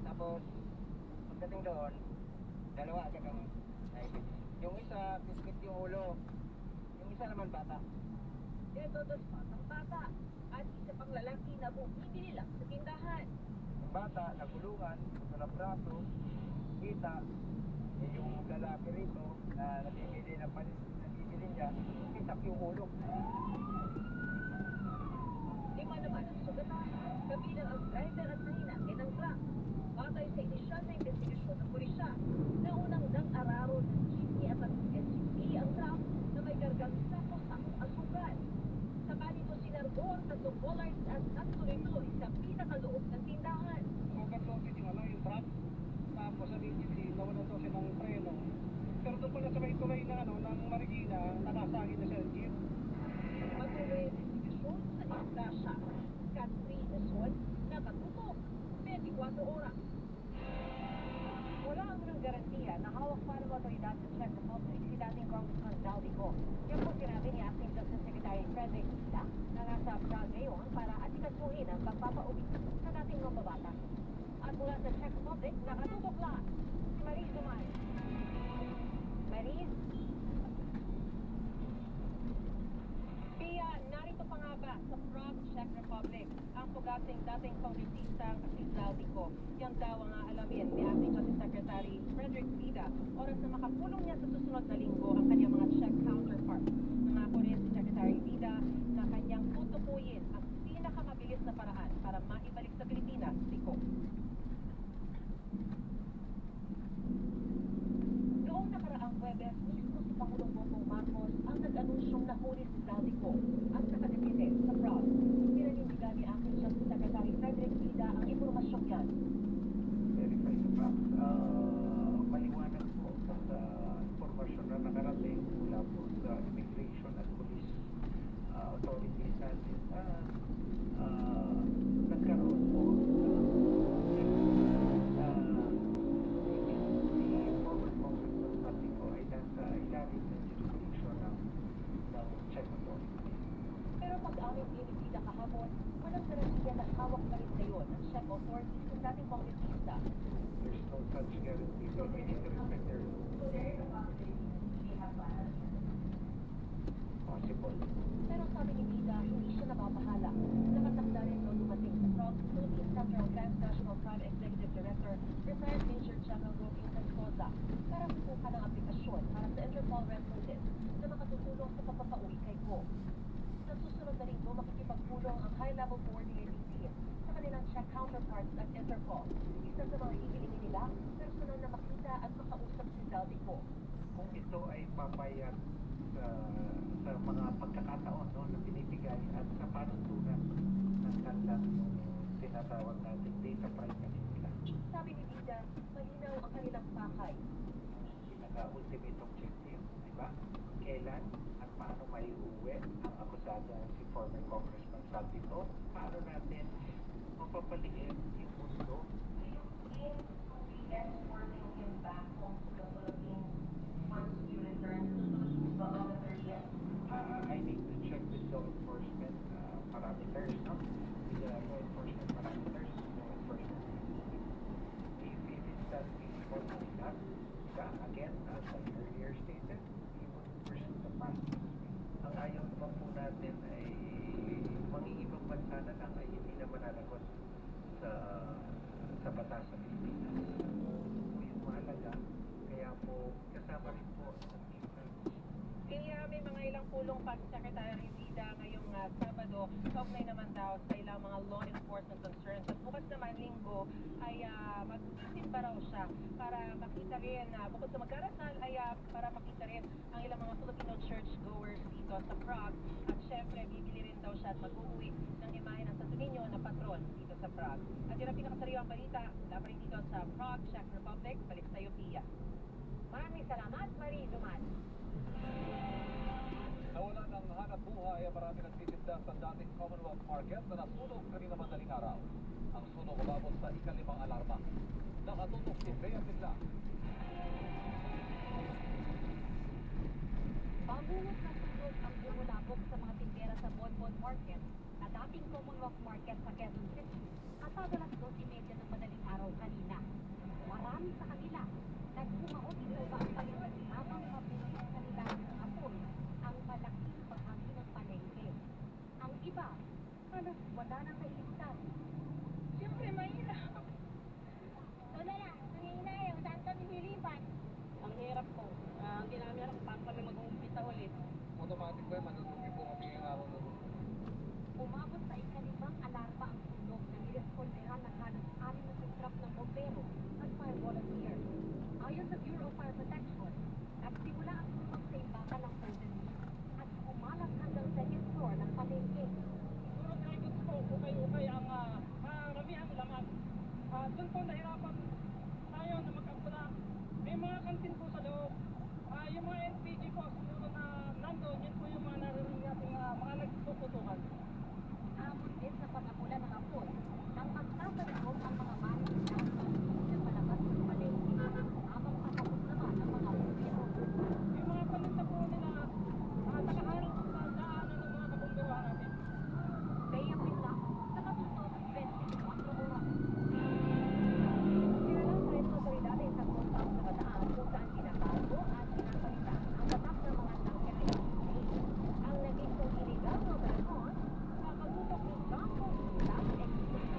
Speaker 4: Tapos, pagdating doon, dalawa agad ang naipit. Yung isa, biscuit yung ulo. Yung isa naman bata.
Speaker 6: Ito dos patang bata at isa pang lalaki na bumibili lang sa tindahan.
Speaker 4: Yung bata, nagulungan, ito na braso, kita, yung lalaki rito na nabibili ng panis, nabibili niya, itak yung ulo.
Speaker 6: Lima naman ang sugatan, kabilang ang driver at mahinante ng truck. Batay sa inisyal na investigasyon ng pulisya, naunang nang-araro ng jeepney at ang SUV ang truck na may kargang sakos ang asukan. Sakali ito sinarbor, tatlong bollards at tuloy-tuloy sa pinakaloob ng tindahan.
Speaker 4: Overloaded yung truck. Tapos sabihin niya, nawalan daw siya ng preno. Pero doon pala sa may tulay na ng Marikina, nakasagin na siya ng jeep.
Speaker 6: Patuloy ang investigasyon sa Istasya. Catherine Son, nakatutok, 24 oras. Wala ang ng garantiya na hawak pa ng otoridad sa Czech Republic si dating Congressman Zaldico. Yan po sinabi ni Acting Justice Secretary Frederick Ida na nasa abroad ngayon para asikasuhin ang pagpapauwi sa dating mambabatas. At mula sa Czech Republic, nakatutok lang si Maris Dumay. Maris? Pia, narito pa nga ba sa Prague, Czech Republic ang pugating dating kongresista si Zaldico. Yan daw ang aalamin ni Acting Justice Secretary Frederick Ida oras na makapulong niya sa susunod na linggo ang kanyang mga Czech counterpart. Nangako rin si Secretary Ida na kanyang tutukuyin ang pinakamabilis na paraan para maibalik sa Pilipinas si Ko. Noong nakaraang Huwebes, mismo si Pangulong Bongbong Marcos ang nag-anunsyong nahuli si Zaldico at nakadepende sa Prague. Pinanindigan ni Acting Justice Secretary Frederick Ida ang impormasyong yan.
Speaker 9: Verify the facts. Maliwanag po sa informasyon na nakarating mula po sa immigration at police authorities natin na nagkaroon po si former Congressman Zaldico ay nasa ilalim ng jurisdiction ng Czech authorities.
Speaker 6: Pero pag-amin din ni Ida kahapon, walang garantiya na hawak pa rin ngayon ng Czech authorities ng dating kongresista.
Speaker 9: There's no such guarantee, so we need to respect their possible.
Speaker 6: Pero sabi ni Ida, hindi siya napapahala. Nakatakda rin noong dumating sa Prague, Philippine Central Bank's National Crime Executive Director, retired Major General Robin Escoza, para subukan ang aplikasyon para sa Interpol Red Notice na makatutulong sa pagpapauwi kay Ko. Sa susunod na linggo, makikipagpulong ang high-level coordinating team sa kanilang Czech counterparts at Interpol. Isa sa mga hihilingin nila, personal na makita at makausap si Zaldico.
Speaker 9: Kung ito ay papayag sa mga pagkakataon na binibigay at sa panuntunan ng kanilang tinatawag natin data privacy nila.
Speaker 6: Sabi ni Bida, malinaw ang kanilang pakay.
Speaker 9: Pinaka-ultimate objective, di ba? Kailan at paano maiuwi ang akusado si former Congressman Salvito? Paano natin mapapaliit yung mundo? I need to check with law enforcement parameters, no? With the law enforcement parameters, law enforcement. If it is that feasible enough, again, as I earlier stated, we would pursue the process. Ang ayaw naman po natin ay mangingibang bansa na lang ay hindi na mananagot sa batas sa Pilipinas. Po yung mahalaga, kaya po kasama rin po ang instance.
Speaker 3: Kaya may mga ilang pulong pa si Secretary Vida ngayong Sabado, kaugnay naman daw sa ilang mga law enforcement concerns. At bukas naman linggo ay magsisimba raw siya para makita rin, bukod sa magdarasal ay para makita rin ang ilang mga Filipino churchgoers dito sa Prague. At syempre, bibili rin daw siya at mag-uwi ng imahe ng Santo Niño na patron dito sa Prague. At yun ang pinakasariwang balita, laban rin dito sa Prague, Czech Republic. Balik sa iyo, Pia.
Speaker 6: Maraming salamat, Marie Duman.
Speaker 8: Nawala ng hanap buhay ang marami nagtitinda sa dating Commonwealth Market na nasunog kanina madaling araw. Ang sunog umabot sa ika-5 alarma. Nakatutok si Bea Pidla.
Speaker 6: Pangulot na sunog ang bumulabog sa mga tindera sa Bonbon Market na dating Commonwealth Market sa Quezon City kasado alas 12:30 ng madaling araw kanina. Marami sa kanila nagbumaot ito ba ang palingan habang mabilis kanila ng apoy ang malaking bahagi ng palengke. Ang iba, halos wala nang nailigtas.
Speaker 3: Siyempre, mahirap.
Speaker 5: Wala na, nanginayang, saan kami lilipat?
Speaker 3: Ang hirap ko. Ang ginamit ko, paano kami mag-uumpisa ulit?
Speaker 8: Automatic ba? Manunugin po kami yung araw na
Speaker 6: Umabot sa ika-5 alarma ang sunog na nirespondehan ng halos 6 na truck ng bombero at fire volunteers. Ayon sa Bureau of Fire Protection, nagsimula ang sunog sa imbakan ng Frozen Meat at umalat hanggang second floor ng palengke.
Speaker 3: Siguro dahil gusto ko, ukay-ukay ang maramihan laman. Doon po nahirapan tayo na mag-abula. May mga kantin po sa loob. Yung mga LPG po, siguro na nandun, yun po yung mga naririnig natin mga nagpuputukan.
Speaker 6: Amon din sa pag-apula ng apoy nang magsasalubog ang mga manila na palabas ng palengke habang patapos naman ang mga bombero.
Speaker 3: Yung mga paninda po nila, nakaharap sa daanan ng mga kabumberohan natin.
Speaker 6: Kaya pila, nakatutok 24 oras. Kailan pa rin ang otoridades sa compound sa Bataan kung saan tinatago at pinapalitan ang batak ng mga tangke. Ang naging kong iligal na operasyon, nakatutok ng kampong ilang execution.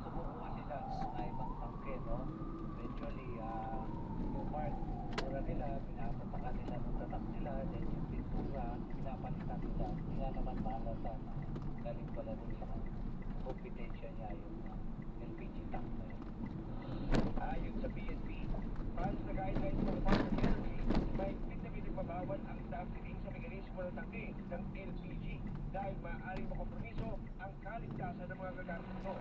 Speaker 9: Sumukuha sila sa ibang tangke, no? Eventually, yung mark, mura nila, pinapatakan nila ng tatak nila, then yung pintura, pinapalitan nila. Kaya naman mahalata na galing pala dun sa kompetensya niya yung LPG tank na yun.
Speaker 2: Ayon sa PNP, France na guidelines ng Department of Energy, may pinagbabawal ang subsiding sa mekanismo ng tangke ng LPG dahil maaaring makompromiso ang kaligtasan ng mga gagamit nito.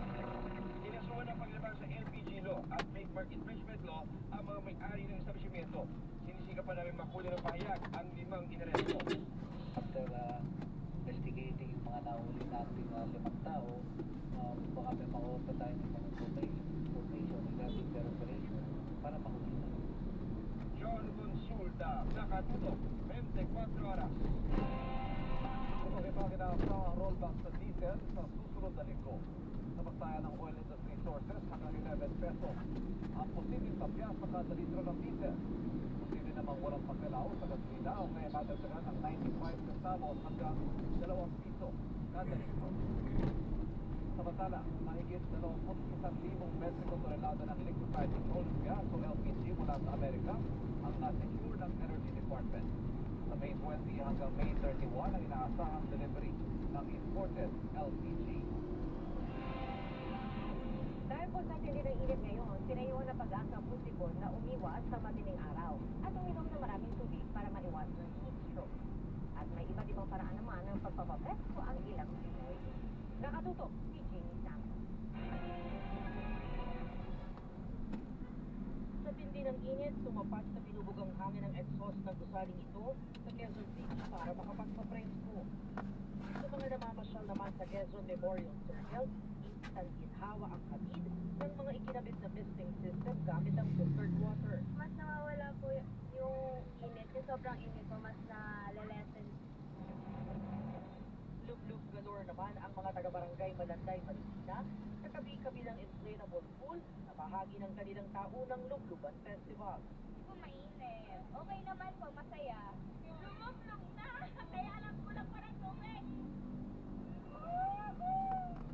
Speaker 2: Inasuhan ang paglabag sa LPG law at trademark infringement law ang mga may-ari ng establishmento. Sinisika pa namin makuli ng pahayag ang 5 inaresto.
Speaker 9: After investigating yung mga nahuli nating 5 tao, baka may makuha pa tayo ng mga information regarding their operation para mahuli na.
Speaker 2: John Consulta, nakatutok, 24 oras.
Speaker 8: Ito ay pakinahon ang rollback sa diesel sa susunod na linggo. Sa pagtaya ng oil industry sources hanggang 11 pesos. Ang posibleng tapya sa kada litro ng diesel. Posible namang walang pagkalaw sa gasolina o kaya madagdagan ng 95 centavos hanggang 2 piso. tonelada nito. Samantala, mahigit 21,000 metrikong tonelada ng liquefied petroleum gas o LPG mula sa Amerika ang na-secure ng Energy Department. Sa May 20 hanggang May 31 ang inaasahang delivery ng imported LPG.
Speaker 6: Dahil po sa tindi ng init ngayon, pinayuhan na pag-asa ang publiko na umiwas sa madaling araw at uminom ng maraming tubig para maiwasan ng heat stroke. At may iba't ibang paraan naman ng pagpapapresko ang ilang Pinoy. Nakatutok si Jamie Santos.
Speaker 3: Sa tindi ng init, tumapat na binubugang hangin ng exhaust ng gusaling ito sa Quezon City para makapagpapresko. Sa mga namamasyal naman sa Quezon Memorial Circle, instant ginhawa ang hatid ng mga ikinabit na misting system gamit ang filtered water.
Speaker 5: Mas nawawala po yung init. Yung sobrang init po, mas na-lesen.
Speaker 3: Lublub galore naman ang mga taga-barangay Malanday, Marikina sa kabi-kabi ng inflatable pool na bahagi ng kanilang taunang Lubluban Festival.
Speaker 5: Po mainit. Okay naman po, masaya. Lumublog na! Kaya alam ko lang parang tubig.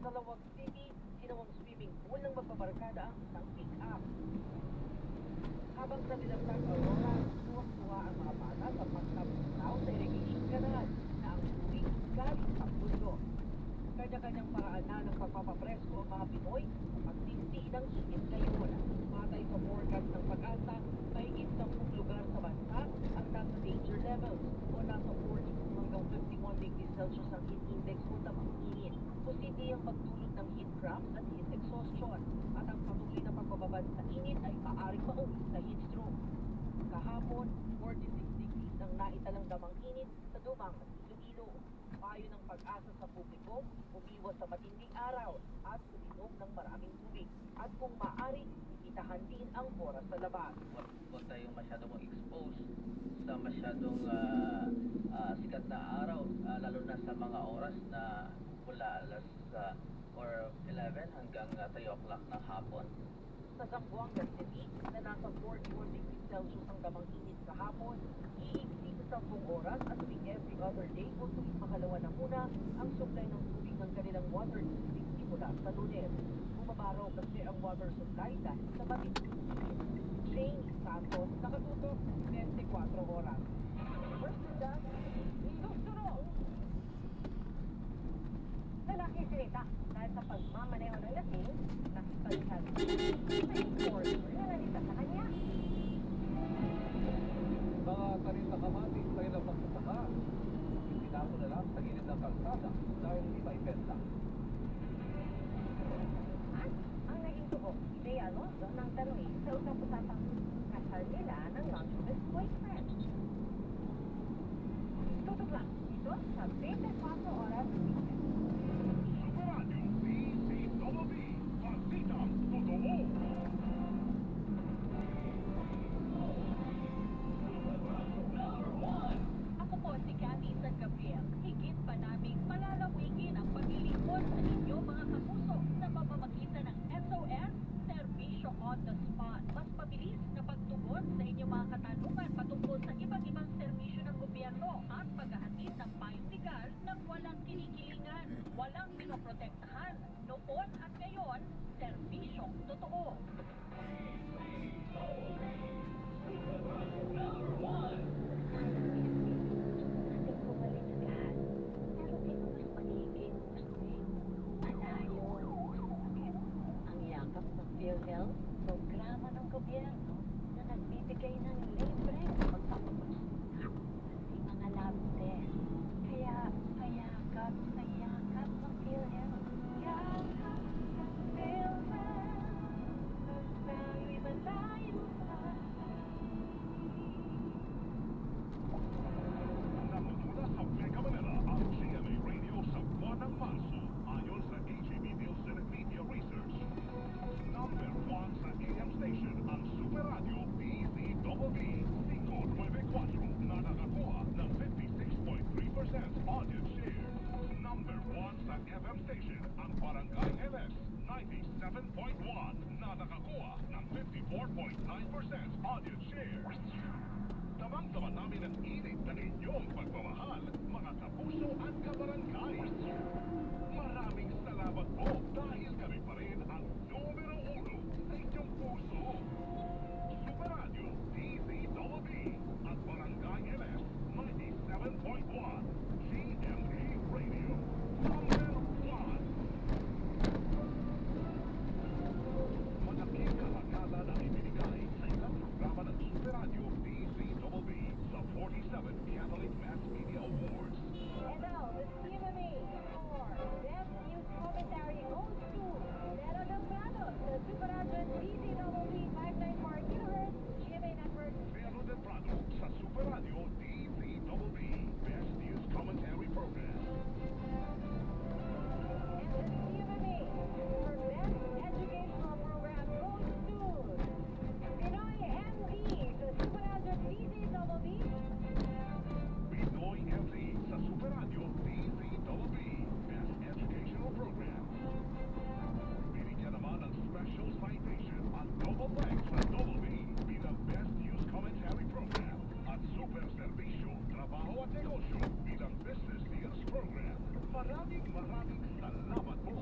Speaker 3: Sa Lawag City, ginawang swimming pool ng magbabarkada ang isang pick-up. Habang sa nilatag Aurora, tuwang-tuwa ang mga bata sa pagtapusaw sa irrigation canal na ang tubig galing sa puso. Kanya-kanyang paraan na ng pagpapapresko ang mga Pinoy sa pagtinti ng init ngayon. Matay sa forecast ng pag-asa, mahigit 10 lugar sa bansa ang nasa danger levels o nasa 42 hanggang 51 degrees Celsius ang heat index o tamang init. Posible ang magdulot ng heat cramps at heat exhaustion at ang patuloy na pagbababad sa init ay maaaring mauwi sa heat stroke. Kahapon, 46 degrees ang naitalang damang init sa Dumang at Iloilo. Payo ng pag-asa sa publiko, umiwas sa matinding araw at uminom ng maraming tubig. At kung maaari, itahan din ang oras sa labas.
Speaker 10: Huwag tayong masyadong expose sa masyadong sikat na araw, lalo na sa mga oras na mula alas or 11 hanggang 3 o'clock ng hapon.
Speaker 3: Sa Zamboanga City, na nasa 41 degrees Celsius ang damang init kahapon, iigsi sa 10 oras at tuwing every other day o tuwing makalawa na muna ang supply ng tubig ng kanilang water district simula sa Lunes. Bumaba raw kasi ang water supply dahil sa matinding init. Jane Santos, nakatutok 24 oras. First dance, Ilustro!
Speaker 6: Lalaki sinita dahil sa pagmamaneho ng lasing, nakipagkag sa enforcer na nalita sa kanya.
Speaker 8: Mga tanim na kamatis sa ilang magsasaka, itinapo na lang sa gilid ng kalsada dahil hindi maipenta.
Speaker 6: At ang naging tubo, Jay Alonso ng tanungin sa usap-usapang kasal nila ng non-best boyfriend. Tutok lang, ito sa 24 oras weekend.
Speaker 2: Super Radio DCWB, Pasitang Totoo.
Speaker 11: Ako po si Cathy San Gabriel. Higit pa naming palalawigin ang paglilingkod sa inyo mga kapuso sa pamamagitan ng SOS, Serbisyo on the Spot. Mas mabilis na pagtugon sa inyong mga katanungan patungkol sa iba't ibang serbisyo ng gobyerno at paghahatid ng payong legal ng walang kinikilingan, walang pinoprotektahan. Noon at ngayon, serbisyong totoo.
Speaker 6: Ating pumalit sa lahat. Pero sino mas magiging gustuhin? Malayo. Ang yakap ng PhilHealth, programa ng gobyerno na nagbibigay ng libreng pagpapakonsulta sa mga lab test. Kaya payakap sa yakap ng PhilHealth. Yakap ng PhilHealth. Tayo'y malayo pa.
Speaker 2: Namumula sa Mega Manila ang GMA Radio sa buwan ng Marso ayon sa AGB Nielsen Media Research. Number 1 sa AM station ang Super Radio DCWB 594 na nakakuha ng 56.3% audience share. Number 1 sa FM station ang Barangay LS 97.1 na nakakuha ng 54.9% audience share. Damang-daman namin ang init ng inyong pagmamahal, mga kapuso at kabarangay.
Speaker 8: Malaking karangalan ang ibinigay sa ilang programa ng Super Radio DZBB sa 47 Catholic Mass Media Awards.
Speaker 6: And now, the CMMA for Best News Commentary goes to Nero Delgado, the Super Radio DZBB 594 kHz GMA Network.
Speaker 8: Nero del Prado sa Super Radio DZBB Best News Commentary Program.
Speaker 6: And the CMMA for Best Educational Program goes to Pinoy MD, the Super Radio DZBB.
Speaker 8: Pinoy MD sa Super Radio DZBB Best Educational Program. Binigyan naman ng special citation at double thanks sa Double B bilang Best News Commentary Program at Super Servisyo, Trabaho at Negosyo bilang Business Deals Program. Maraming salamat po!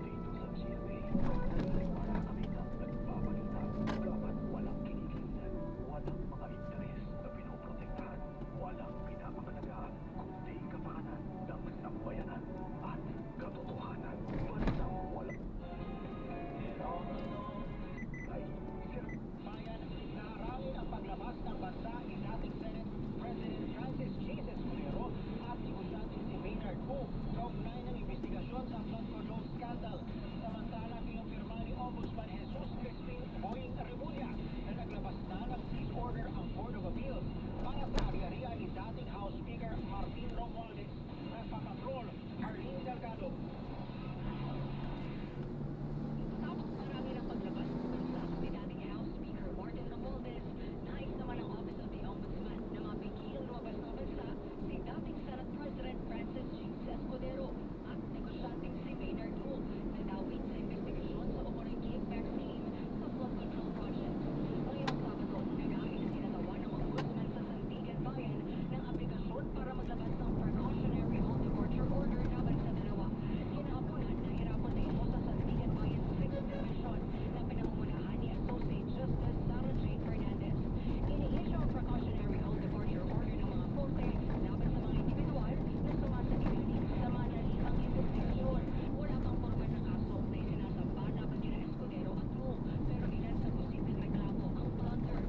Speaker 2: Dito sa GMA, para kami ng nagbabalita. Dapat walang kinikilitan, walang mga interes na pinoprotektahan, walang pinapakalagaan, kundi kapakanan ng sambayanan at katotohanan. Bansang walang... Ay, sir,
Speaker 4: Bayan, naharangin ang paglabas ng bansa ni dating Senate President Francis J. Escudero at negosyante si Maynard Hu kaugnay ng investigasyon sa flood control scandal. Samantala, kinumpirma ni Ombudsman Jesus Crispin Boying Remulla na naglabas na ng cease order ang Board of Appeals para sa ari-arian ni dating House Speaker Martin Romualdez. Nagpapatrol, Arlene Delgado.
Speaker 11: Tapos marami ng paglabas ng bansa ni dating House Speaker Martin Romualdez, nais naman ang Office of the Ombudsman na mapigilang lumabas ng bansa si dating Senate President Francis G. Escudero at negosyanteng si Maynard Hu na dawit sa investigasyon sa umano'y kickback scheme sa flood control project. Ngayong Sabado, naghain na sinatawa ng Ombudsman sa Sandigan Bayan ng aplikasyon para maglabas ng precautionary all departure order laban sa dalawa. Kinaapunan na hirapan na ito sa Sandigan Bayan Sixth Division na pinangungunahan ni Associate Justice Sarah Jane Fernandez. Ini-issue ang precautionary all departure order ng mga korte laban sa mga individual na sumasagiling sa manalibang investigasyon. Wala pang formal na kaso na isinasamba laban kina Escudero at Hu, pero ilan sa posibleng reklamo ang plunder,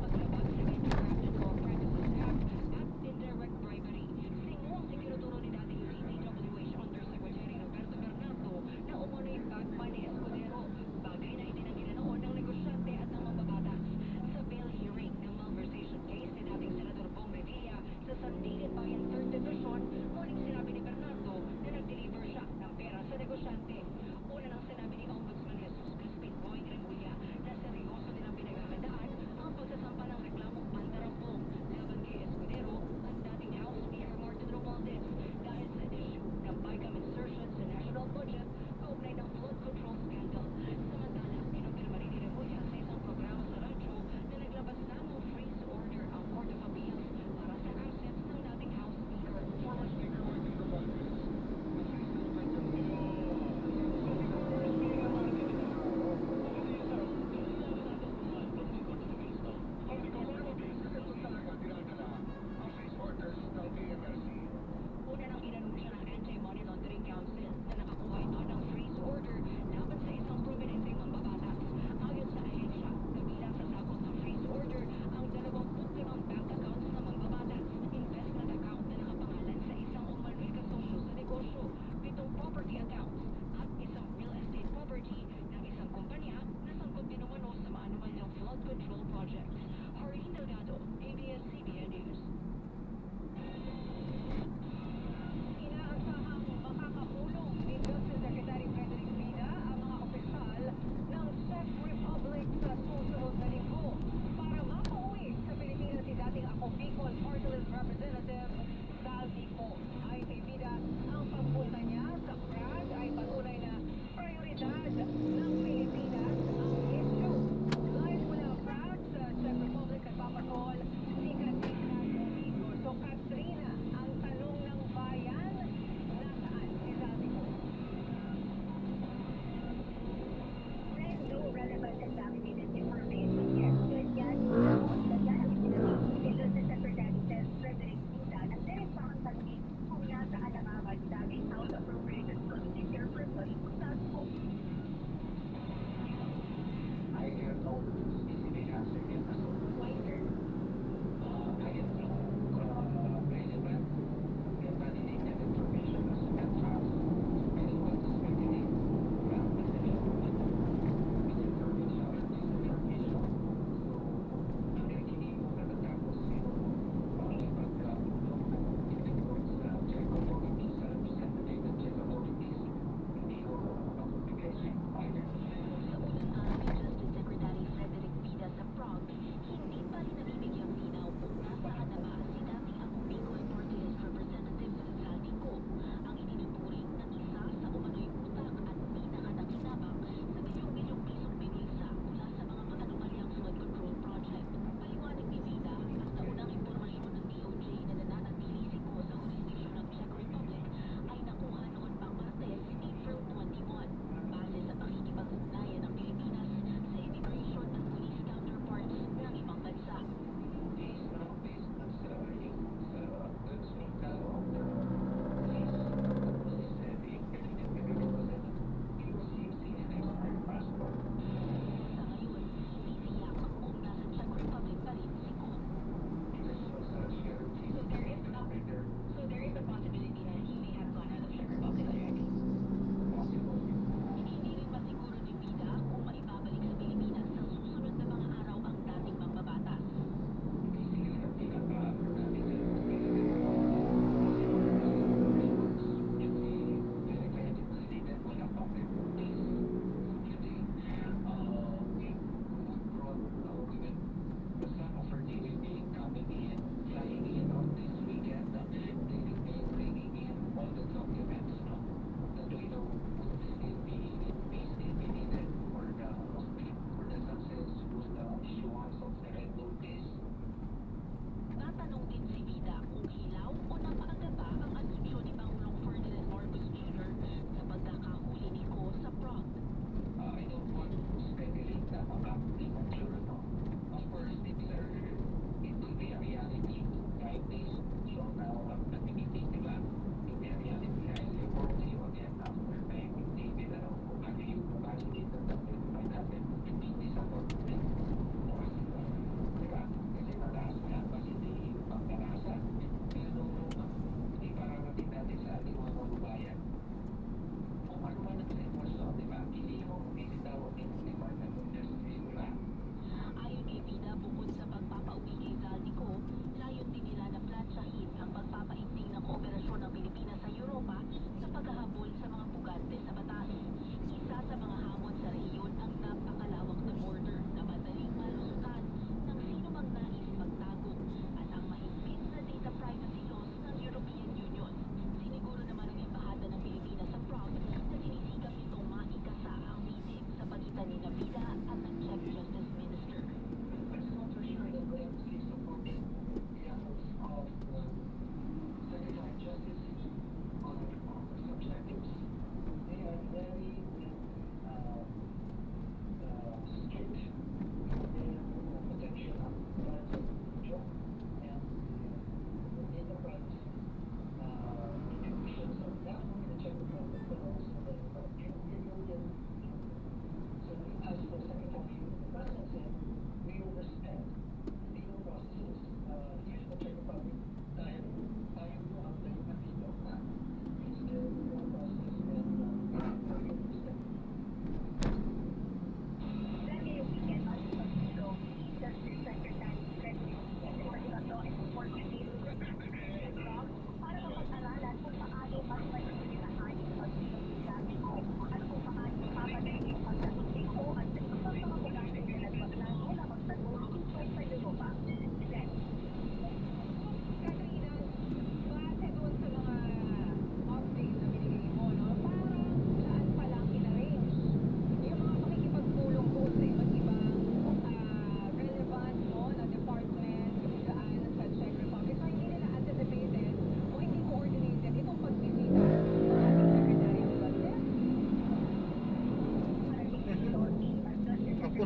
Speaker 11: paglabag sa Anti-Corruption Law Practices Act at indirect bribery. Singong itinuturo ni dating DPWH Undersecretary Roberto Bernardo na umano'y bagman ni Escudero, bagay na itinanggi na noon ng negosyante at ng mambabatas. Sa bail hearing ng malversation case ni dating Senador Bong Revilla sa Sandigan Bayan 3rd Division, muling sinabi ni Bernardo na nag-deliver siya ng pera sa negosyante. Una nang sinabi ni Ombudsman Jesus Crispin Boying Remulla na seryoso nilang pinaghahandaan ang pagsasampa ng reklamong pandarampong laban kay Escudero at dating House Speaker Martin Romualdez dahil sa issue ng BICAM insertion sa national budget kaugnay ng flood control scandal. Samantala, kinumpirma rin ni Remulla sa isang programa sa radyo na naglabas na ng freeze order ang Court of Appeals para sa assets ng dating House Speaker.
Speaker 8: Former Speaker Martin Romualdez,
Speaker 11: Una nang inanunsya ng Anti-Money Laundering Council na nakakuha ito ng freeze order laban sa isang prominenteng mambabatas. Ayon sa ahensya, kabilang sa sakop ng freeze order ang 25 bank accounts ng mambabatas, investment account na nakapangalan sa isang umano'y kasosyo sa negosyo, 7 property accounts, at isang real estate property ng isang kumpanya na sangkot din umano sa maanumalyang flood control projects. Arlene Delgado, ABS-CBN News.
Speaker 3: Inaasahang makakapulong ni Justice Secretary Frederick Vida ang mga opisyal ng Czech Republic sa susunod na linggo para mapauwi sa Pilipinas si dating Ako Bicol Party List Representative Sal Dico. Ayon kay Vida, ang pagpunta niya sa Prague ay patunay na prioridad ng Pilipinas ang issue. Live mula Prague sa Czech Republic nagpapatol si Katrina Domingo. So Katrina, ang tanong ng bayan, nasaan si Sal Dico?
Speaker 6: There's no relevant and validated information yet. Ganyan, ganyan ang sinabi ni Justice Secretary Frederick Vida na direct pa ang tanongin kung nasaan ang mga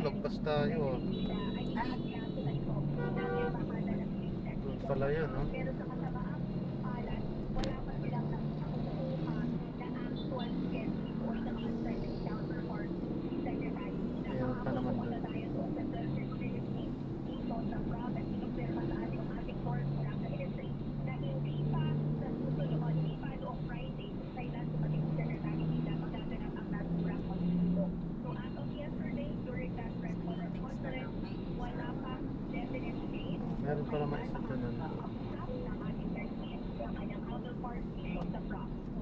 Speaker 1: lagpas tayo ah. Doon pala yun, no?
Speaker 6: Pero sa kasamaang palad, wala pa silang nakukuha na actual schedule or the uncertain counterpart ni Secretary.
Speaker 1: Meron pa naman doon.
Speaker 6: Dito sa province, inobserva sa ating source mula sa ministry na hindi pa sa susunod o hindi pa noong Friday kailan dumating si Secretary nila magaganap ang naturang pagtulog. So as of yesterday, during that press conference, wala pa definite date.
Speaker 1: Meron pa naman isa doon, ano?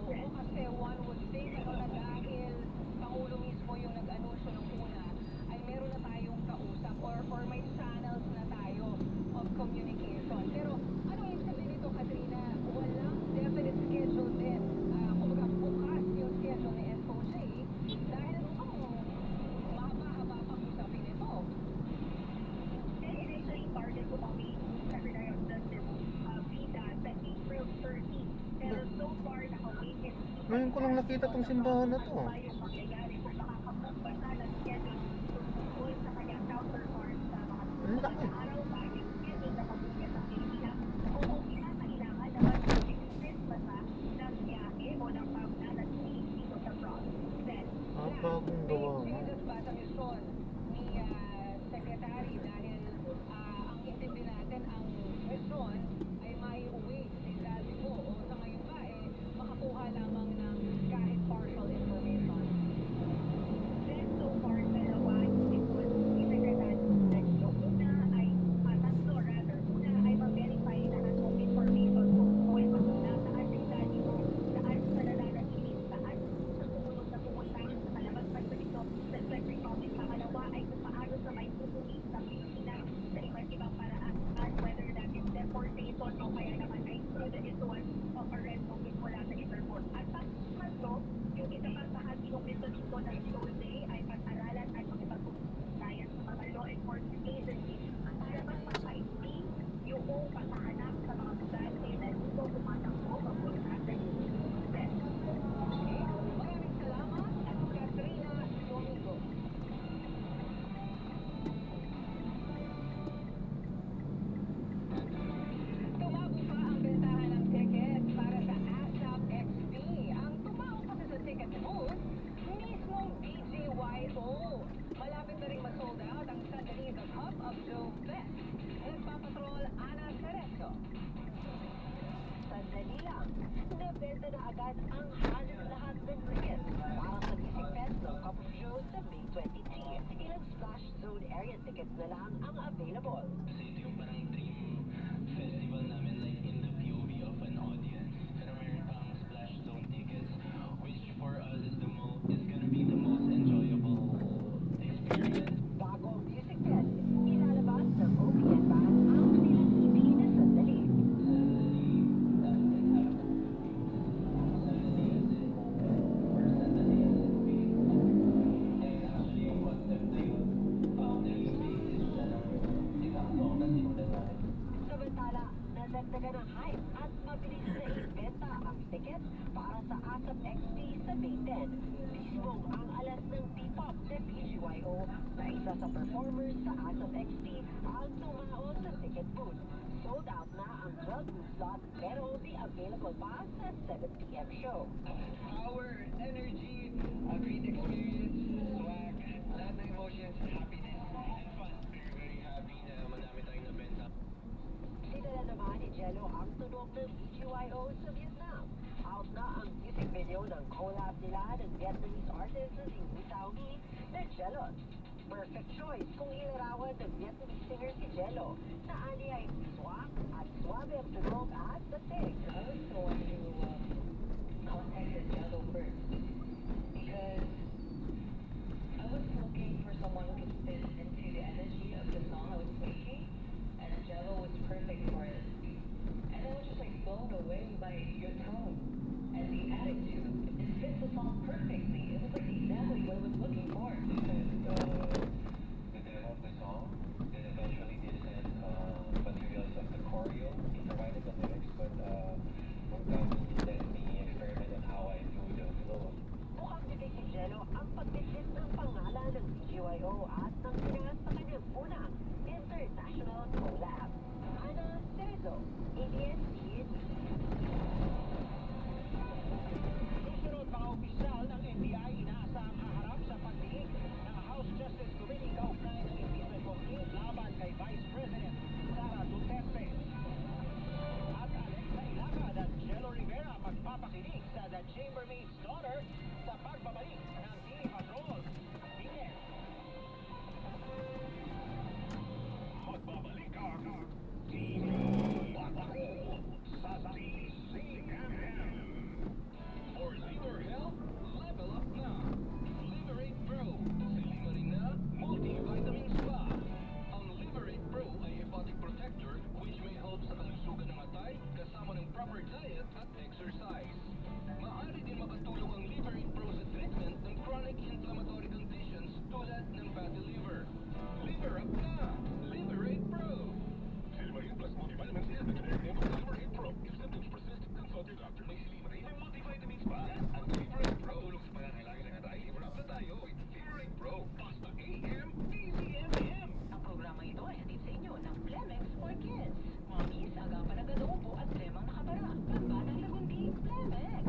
Speaker 3: Oo, kasi one would think na dahil Pangulo mismo yung nag-anunsyo ng una, ay meron na tayong kausap or may channels na tayo of communication. Pero ano yung sabihin nito, Katrina? Walang definite schedule din. Kumbaga bukas yung schedule ni SOJ dahil mahaba-haba pang usapin ito.
Speaker 6: Initially target ko kami Secretary of Justice Vida sa April 30. Pero so far, naka-wait and see.
Speaker 1: Ngayon ko lang nakita tong simbahan na to.
Speaker 6: Ano ba yung mangyayari kung makakapagbasa ng schedule tungkol sa kanyang counterpart sa mga
Speaker 1: Ang laki.
Speaker 6: araw ba yung schedule na pagbukas sa Pilipinas o kung kinakailangan naman yung Christmas ng biyahe o ng pamnanan dito sa province. Then,
Speaker 1: Bagong gawa mo.
Speaker 3: Changes ba sa misyon ni Secretary dahil ang intindi natin ang misyon ay maiuwi sa Cebu o sa ngayon ba makakuha lamang ng kahit partial information.
Speaker 6: then so far, dalawa yung misyon ni Secretary. Yung una ay tatlo rather. Una ay ma-verify lahat ng information tungkol sa saan sila dito, saan sa nananatiling, saan sa sumunod na pumunta sa palabas pa dito sa Czech Republic. Pangalawa ay kung paano sa may pupunin sa Pilipinas sa iba't ibang paraan, whether that is deportation o kaya naman ay through the issuance of arrest notice mula sa Interpol. At tatlo, yung isa pang bahagi ng mission dito ng SOJ ay pag-aralan at makipag-ugnayan sa mga law enforcement agencies para magpapaigting yung paghahanap sa mga bugante na dito tumatakbo papunta sa US.
Speaker 3: Maraming salamat, Katrina Domingo. Tumago pa ang bentahan ng ticket para sa ASAP XP. Ang tumago kasi sa ticket booth, mismong BGYO. Malapit na rin ma-sold out ang Sandali The Cup of Joe Fest. Nagpapatrol Ana Cerezo.
Speaker 6: Sandali lang, nabenta na agad ang halos lahat ng tickets para sa Music Fest ng Cup of Joe sa May 23. Ilang splash zone area tickets na lang ang available.
Speaker 10: Kasi ito yung parang dream festival namin, like in the POV of an audience. Pero meron pang splash zone tickets, which for us is gonna be the most enjoyable experience.
Speaker 6: Bago ang Music Fest, ilalabas ng OPN Band ang kanilang EP na Sandali. Samantala, nadagdagan ng hype at mabilis na ibenta ang ticket para sa ASAP XP sa May 10. Mismong ang alas ng P-pop na BGYO na isa sa performers sa ASAP XP ang tumao sa ticket booth. Sold out na ang 12 booth slot pero may available pa sa 7 p.m. show.
Speaker 4: Power, energy, a great experience, swag, lahat ng emotions, happiness, and fun.
Speaker 10: Very, very happy na madami tayong nabenta.
Speaker 6: Sinala naman ni Jello ang tunog ng BGYO sa Vietnam. Out na ang music video ng collab nila ng Vietnamese artist na si Wu Tao Hee na Jello. Perfect choice kung ilarawan ng Vietnamese singer si Jello na ani ay swak at swabe ang tunog at dating.
Speaker 3: I was the one who contacted Jello first because I was looking for someone who could fit into the energy of the song I was making, and Jello was perfect for it. And I was just like blown away by your tone and the attitude. It fits the song perfectly. It was like exactly what I was looking for.
Speaker 10: The demo of the song, then eventually they sent materials of the choreo. He provided the lyrics, but when time
Speaker 6: International Collab. Ana Cerezo, ABS-CBN.
Speaker 2: Susunod mga opisyal ng NBI inaasahang haharap sa pagdinig ng House Justice Committee kaugnay ng impeachment complaint laban kay Vice President Sara Duterte. At Alexa Ilacad at Jello Rivera magpapakinig sa The Chambermaid's Daughter sa pagbabalik ng TV Patrol. Tingin. Magbabalik ang TV Patrol sa TCMM. For liver health, level up na. Liberate Pro, silimarin na multivitamin spa. Ang Liberate Pro ay hepatic protector which may help sa kalusugan ng atay kasama ng proper diet at exercise. Maaari din makatulong ang Liberate Pro sa treatment ng chronic inflammatory conditions tulad ng fatty liver. Liver up na! Liberate Pro! Silimarin plus multivitamin C is the generic name of Liberate Pro. If symptoms persist, consult your doctor. May silimarin may multivitamins pa. Ang Liberate Pro tulong sa pangangailangan ng atay. Liver up na tayo with Liberate Pro. Basta AM, TCMM.
Speaker 11: Ang programa ito ay hatid sa inyo ng Plemex for Kids. Mommies, agapan ng adobo at lemang nakabara. Pambanang lagundi, Plemex.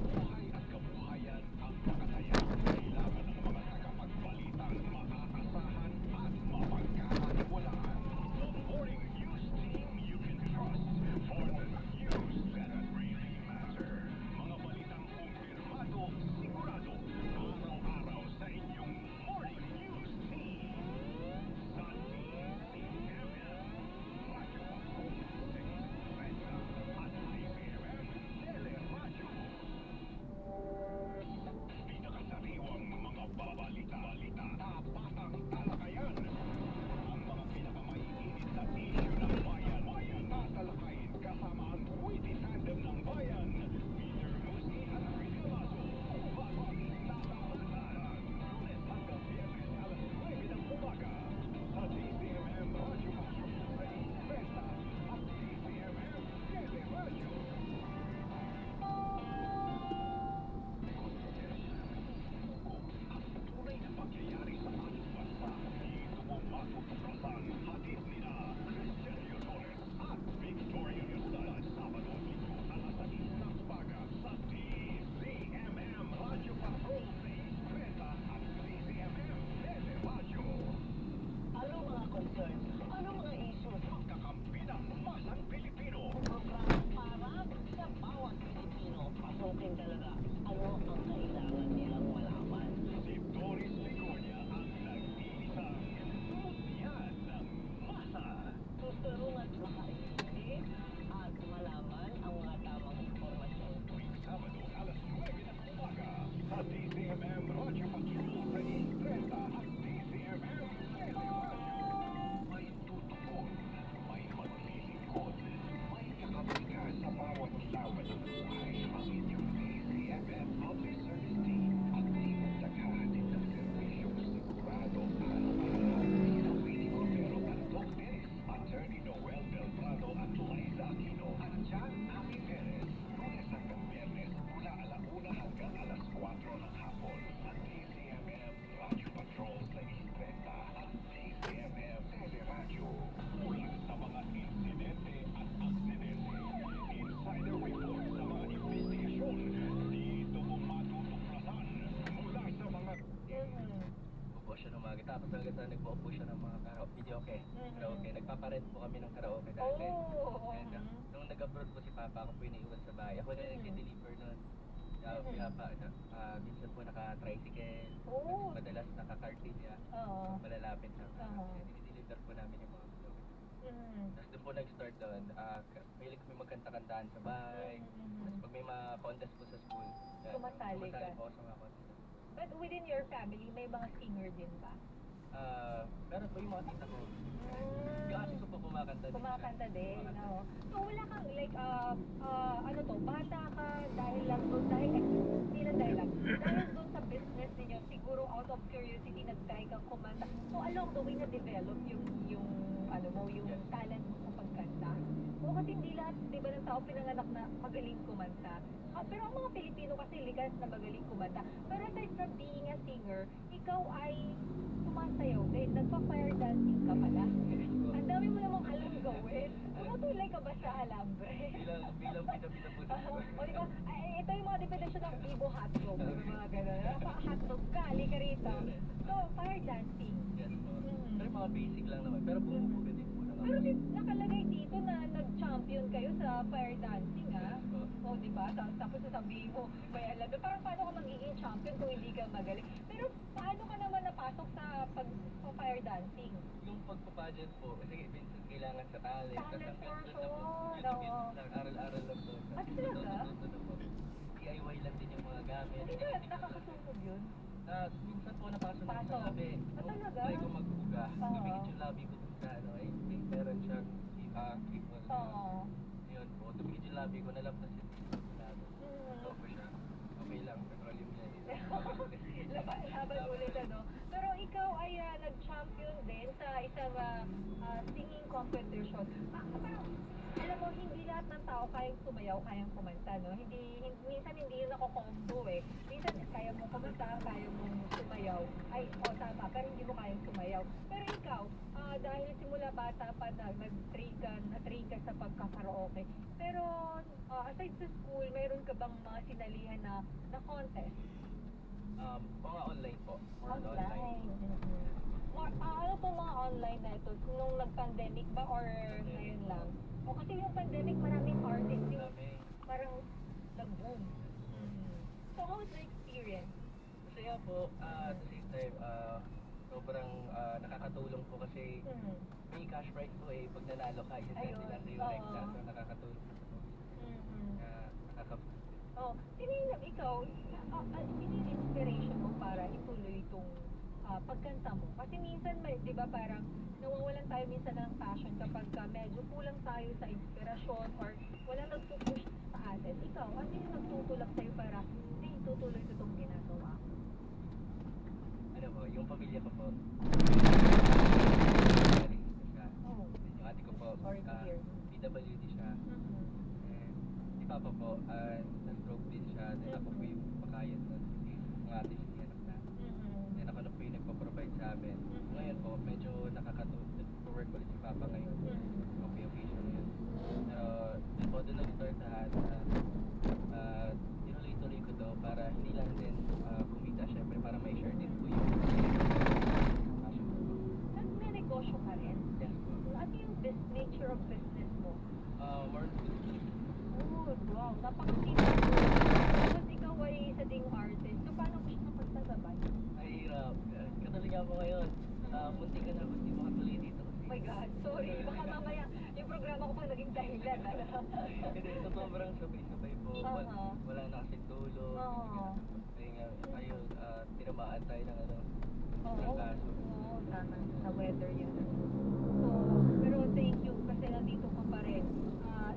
Speaker 2: Buhay at kabuhayan ang nakataya. Kailangan ng mga tagapagbalitang maaasahan at mapagkakatiwalaan. The morning news team you can trust for the news that really matter. Mga balitang kumpirmado, sigurado, araw-araw sa inyong morning news team. Sa TCMM, Radyo Patrol 630 at TCMM Teleradyo. Pinakasariwang mga babalita, tapatang talakayan. Ang mga pinakamaiinit na issue ng bayan. Tatalakayin kasama ang witty tandem ng bayan. Peter Musi at Rina Lazo. Tatalakayan. Lunes hanggang Biyernes alas 9 ng umaga. Sa TCMM Radyo Patrol sa 630 at TCMM Teleradyo. Ang tunay na pangyayari sa ating bansa, dito mo matutuklasan. Hatid nila Christian Yotores at Victoria Yustan. Sabado at Linggo, alas 6 ng umaga sa TCMM Radyo Patrol 630 at TCMM Teleradyo.
Speaker 3: Ano mga concerns? Ano mga issues?
Speaker 2: Pagkakampi ng masang Pilipino.
Speaker 3: Programa para sa bawat Pilipino. Pasukin talaga. Ano ang kailangan nilang malaman?
Speaker 2: Si Doris Ligonia ang nag-iisang mutyan ng masa.
Speaker 3: Tutulong at makaintindi at malaman ang mga tamang impormasyon.
Speaker 2: Tuwing Sabado, alas 9 ng umaga sa TCMM Radyo Patrol sa 630 at TCMM Teleradyo. May tutukon, may maglilingkod, may kakabika sa bawat laban ng buhay. Ang inyong TCMM Public Service Team ang team ng naghahatid ng serbisyong sigurado araw-araw. Sina Willie Cordero at Doc Dennis, Attorney Noel Beltrado at Liza Aquino at John Ami Perez. Lunes hanggang Biyernes mula alauna hanggang alas 4 ng hapon sa TCMM Radyo Patrol sa 630 at TCMM Teleradyo. Ulat sa mga insidente at aksidente. Insider report sa mga investigasyon. Dito mo matutuklasan mula sa mga
Speaker 10: Upo siya ng umaga. Tapos talaga sa nagpo-upo siya ng mga videoke. Karaoke. Nagpaparent po kami ng karaoke dati. And, nung nag-abroad po si Papa, ako po iniiwan sa bahay. Ako na nag-deliver nun. Minsan po naka-tricycle. Madalas naka-cartilya. Malalapit sa dinideliver po namin yung mga videoke. Tapos doon po nag-start doon. Mahilig kami magkanta-kantaan sa bahay. Tapos pag may mga contest po sa school,
Speaker 6: Sumasali ka.
Speaker 10: po ako sa mga contest.
Speaker 6: But within your family, may mga singer din ba?
Speaker 10: Meron po yung mga tita ko. Yung ate ko po kumakanta din.
Speaker 6: Kumakanta din, no? So wala kang like, ano to, bata ka dahil lang doon, hindi lang dahil doon sa business ninyo, siguro out of curiosity, nag-try kang kumanta. So along the way, na-develop yung talent mo sa pagkanta. O kasi hindi lahat, di ba, ng tao pinanganak na magaling kumanta. Pero ang mga Pilipino kasi likas na magaling kumanta. Pero aside from being a singer, ikaw ay sumasayaw din. Nagpa-fire dancing ka pala. Ang dami mo namang alam gawin. Tumutulay ka ba sa alambre?
Speaker 10: Bilang pinapita po dito.
Speaker 6: O di ba, ito yung mga definition ng Vivo hotdog. Yung mga gano'n. Hotdog ka, halika rito. So, fire dancing.
Speaker 10: Yes po.
Speaker 6: Mm.
Speaker 10: Pero mga basic lang naman. Pero bumubuga din po naman.
Speaker 6: Pero nakalagay dito na nag-champion kayo sa fire dancing, ah. O, di ba? Tapos sasabihin mo, may alam. Parang paano ka magiging champion kung hindi ka magaling? Pero paano ka naman napasok sa fire dancing?
Speaker 10: Yung pagpapageant po, kasi minsan kailangan sa talent.
Speaker 6: Talent
Speaker 10: Tapos
Speaker 6: for
Speaker 10: hanggang
Speaker 6: sure,
Speaker 10: doon na po.
Speaker 6: oo.
Speaker 10: Lang, aral-aral lang doon.
Speaker 6: Ah, talaga?
Speaker 10: Tututo po. DIY lang din yung mga gamit.
Speaker 6: Hindi ka nakakasunog yun?
Speaker 10: Minsan po napasok na
Speaker 6: Pasok.
Speaker 10: sa labi.
Speaker 6: Ah, talaga?
Speaker 10: Try ko mag-uga.
Speaker 6: Oo.
Speaker 10: Dumikit yung labi ko dun sa ano, ay meron siyang clip mo.
Speaker 6: Oo.
Speaker 10: Yun po, dumikit yung labi ko, nalabas yung lado. So po siya, okay lang, petroleum yan.
Speaker 6: Laban ulit, ano? Pero ikaw ay nag-champion din sa isang singing competition. Alam mo, hindi lahat ng tao kayang sumayaw, kayang kumanta, no? Minsan hindi yun ako-combo eh. Minsan kaya mo kumanta, kaya mo sumayaw. Ay, tama, pero hindi mo kayang sumayaw. Pero ikaw, dahil simula bata pa na-train ka sa pagkakaraoke. Pero aside sa school, mayroon ka bang mga sinalihan na contest?
Speaker 10: Mga online po.
Speaker 6: Online. Ano po mga online na ito? Nung nag-pandemic ba or ngayon lang? O kasi yung pandemic, maraming artists yung parang nag-boom. So how was the experience?
Speaker 10: Masaya po, at the same time, sobrang nakakatulong po kasi may cash prize po eh. Pag nanalo ka, isa
Speaker 6: Ayun,
Speaker 10: sila sa yung
Speaker 6: oo.
Speaker 10: next so nakakatulong po.
Speaker 6: Oh, sino yung inspiration mo para ituloy itong pagkanta mo? Kasi minsan, di ba parang nawawalan tayo minsan ng passion kapag medyo kulang tayo sa inspirasyon or walang nagpupush sa atin. Ikaw, ano yung nagtutulak sa'yo para tutuloy ko itong ginagawa?
Speaker 10: Ano po, yung pamilya ko po.
Speaker 6: Oh.
Speaker 10: Yung ate ko po,
Speaker 6: Sorry to hear.
Speaker 10: PWD siya. And si Papa po, na-stroke din siya. Then ako po yung makayat na mga ate siya anak na. Then ako na po yung nagpo-provide sa amin. Ngayon po, medyo nakakatulong. Nag-work ulit si Papa ngayon. Okay siya ngayon. Pero doon po doon nag-start lahat. Tinuloy-tuloy ko to para hindi lang din kumita syempre para may share din po yung passion ko.
Speaker 6: May negosyo ka rin?
Speaker 10: Yes po.
Speaker 6: Ano yung nature of business mo?
Speaker 10: More business.
Speaker 6: Oh, wow. Napakasipag mo. Tapos ikaw ay isa ding artist. So, paano mo siya napagsasabay?
Speaker 10: Ay, hirap. Katuloy ako ngayon. Munti ka na, hindi makatuloy dito.
Speaker 6: Oh my God, sorry. Baka mamaya yung programa ko pa naging dahilan.
Speaker 10: Kasi sa sobrang sabay-sabay po. Wala na kasing tulog. Kaya nga, ayun, tinamaan tayo ng ng kaso.
Speaker 6: Oo, tama. Sa weather yun. So, pero thank you kasi nandito ka pa rin.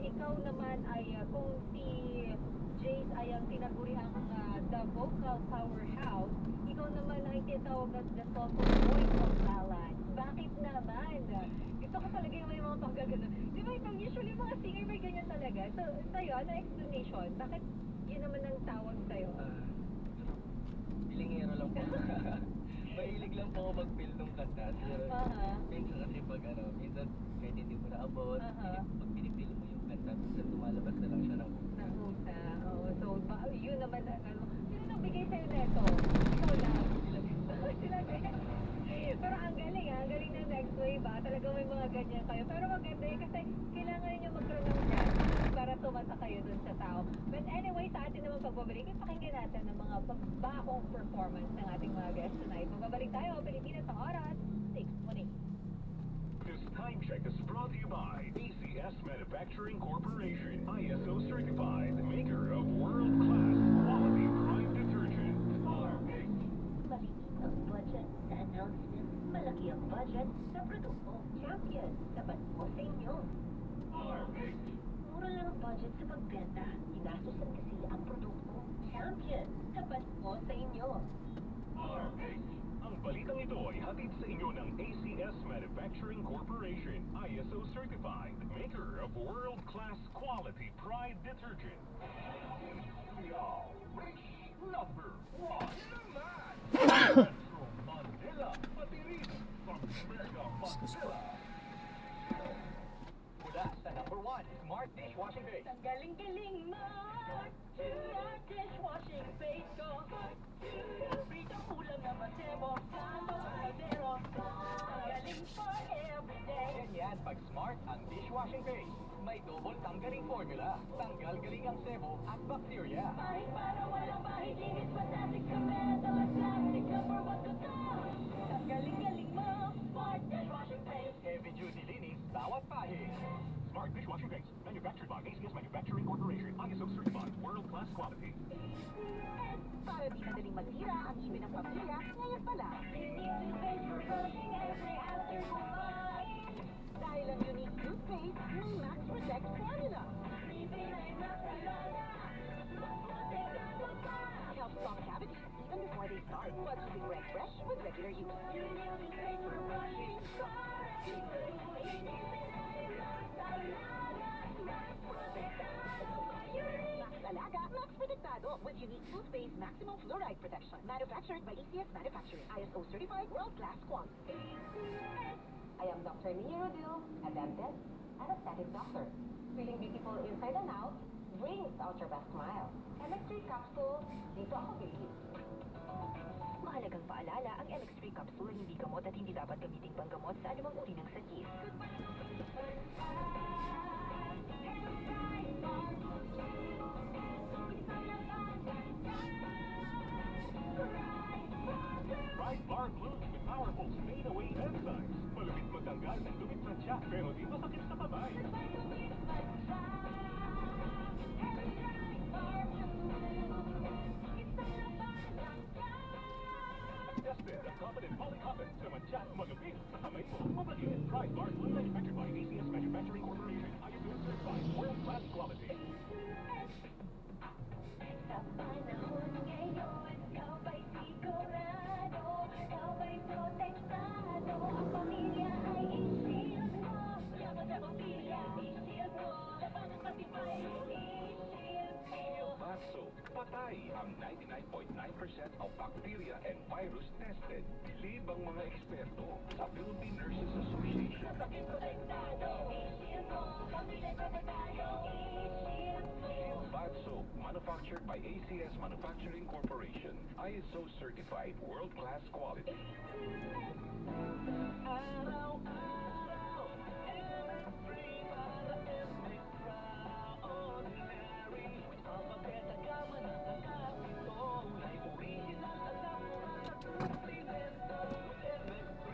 Speaker 6: Ikaw naman ay, kung si Jace ay ang tinaguriang the vocal powerhouse, ikaw naman ay tinatawag as the soulful voice of ballad. Bakit naman? Ito ko talaga yung may mga pagkagano. Di ba ito, usually mga singer may ganyan talaga. So, sa'yo, ano explanation? Bakit yun naman ang tawag sa'yo?
Speaker 10: Pilingero lang po. Mahilig lang po ako mag-feel nung kanta. Pero minsan kasi pag minsan kahit hindi mo naabot, pag pinipil mo yung kanta, minsan lumalabas na lang siya ng husa.
Speaker 6: Oo, so yun naman, sino nagbigay sa'yo neto? Ikaw lang. Sila din. Pero ang galing ng Next Wave ba? Talaga may mga ganyan kayo. Pero maganda yun kasi kailangan ninyo magkaroon ng brand para tumata kayo dun sa tao. But anyway, sa atin naman pagbabalik, pakinggan natin ng mga bagong performance ng ating mga guests tonight. Magbabalik tayo, Pilipinas ang oras, 6:20.
Speaker 2: This time check is brought to you by ACS Manufacturing Corporation, ISO certified, maker of world-class quality pride detergent. Harpic.
Speaker 12: Maliit ang budget sa announcement, malaki ang budget sa produkto. Champion, sapat po sa inyo.
Speaker 2: Harpic.
Speaker 12: Mura lang ang budget sa pagbenta. Ginastosan kasi ang produkto. Champion, sapat po sa inyo.
Speaker 2: Harpic. Ang balitang ito ay hatid sa inyo ng ACS Manufacturing Corporation, ISO certified, maker of world-class quality pride detergent. We are rich number one. Metro Manila, Patirin, from Mega Manila. Dishwashing Paste. May double tanggaling formula. Tanggal galing ang sebo at bacteria.
Speaker 12: Kahit para walang bahid, linis, fantastic ka metal at plastic na for what to talk. Ang galing-galing mo, Smart Dishwashing Paste.
Speaker 2: Heavy duty linis, bawat pahig. Smart Dishwashing Paste. Manufactured by ACS Manufacturing Corporation. ISO certified. World-class quality.
Speaker 11: Para di madaling magsira ang ngipin ng pamilya, ngayon pala. Dahil ang unique toothpaste ng Max Protect formula. Helps stop cavities even before they start. But keeping breath fresh with regular use. Max Alaga, Max Protectado with unique toothpaste maximum fluoride protection. Manufactured by ACS Manufacturing. ISO certified world-class quality.
Speaker 6: I am Dr. Nia Rodil, a dentist and aesthetic doctor. Feeling beautiful inside and out brings out your best smile. MX3 capsule, dito ako believe.
Speaker 11: Mahalagang paalala, ang MX3 capsule ay hindi gamot at hindi dapat gamitin panggamot sa anumang uri ng sakit.
Speaker 2: Bright Bar Blue with powerful stain-away enzymes. Malupit magtanggal ng dumit sa tiyak pero di masakit sa kamay. Tested at confident polycotton sa matyak malupit sa kamay mo. Mabagin. Bright Bar Blue manufactured by ACS Manufacturing Corporation. ISO certified. World-class quality.
Speaker 12: Sa panahon ngayon, ikaw ba'y sigurado? Ikaw ba'y protektado? Ang pamilya ay i-shield mo. Yaman sa pamilya, i-shield mo. Laban ng matibay, i-shield mo.
Speaker 8: Bath soap, patay ang 99.9% of bacteria and virus tested. Lib ang mga eksperto sa Philippine Nurses Association.
Speaker 12: Bakit protektado? I-shield mo. Pamilya protektado, i-shield mo.
Speaker 8: Bath soap, manufactured by ACS Manufacturing Corporation. ISO certified world-class quality.
Speaker 2: Araw-araw, MX3 para extraordinary. Ang pagkatagama ng kakapito ay original at natural. Komplimento with MX3.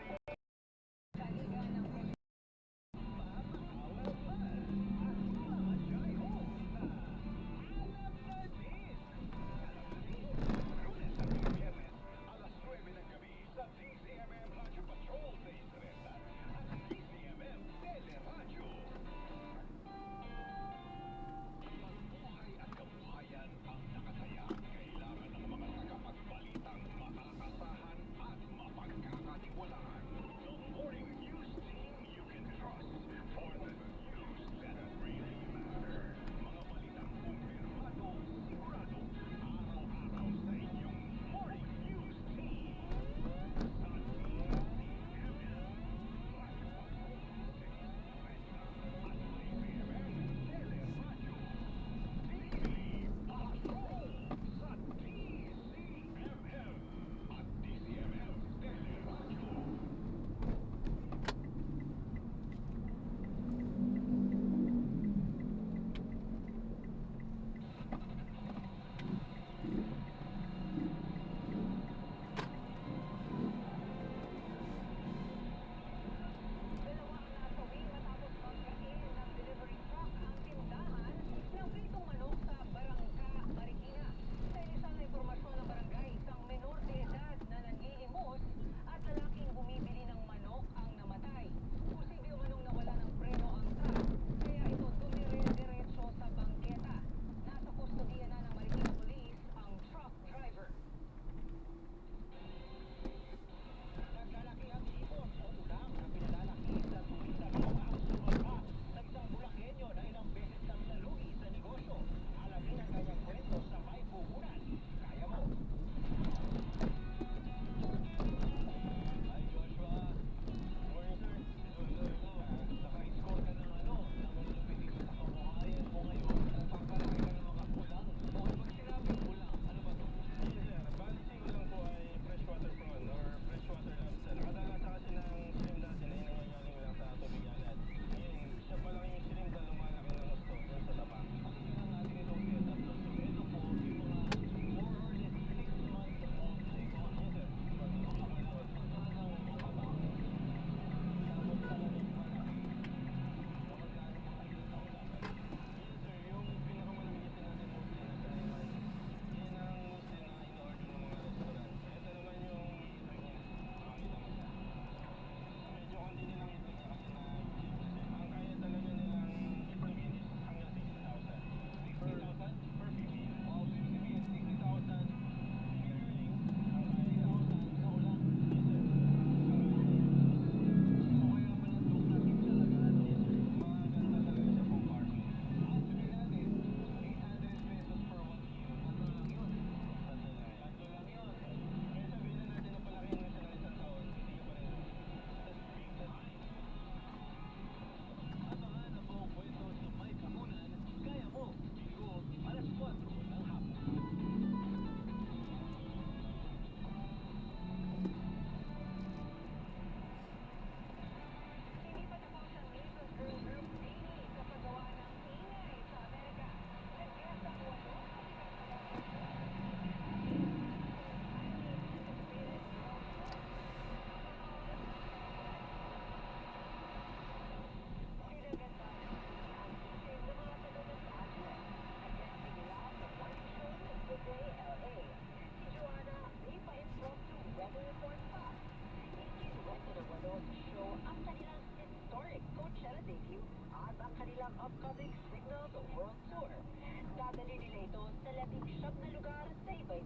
Speaker 2: Alas 9 ng gabi sa DZMM Radio Patrol sa Israel.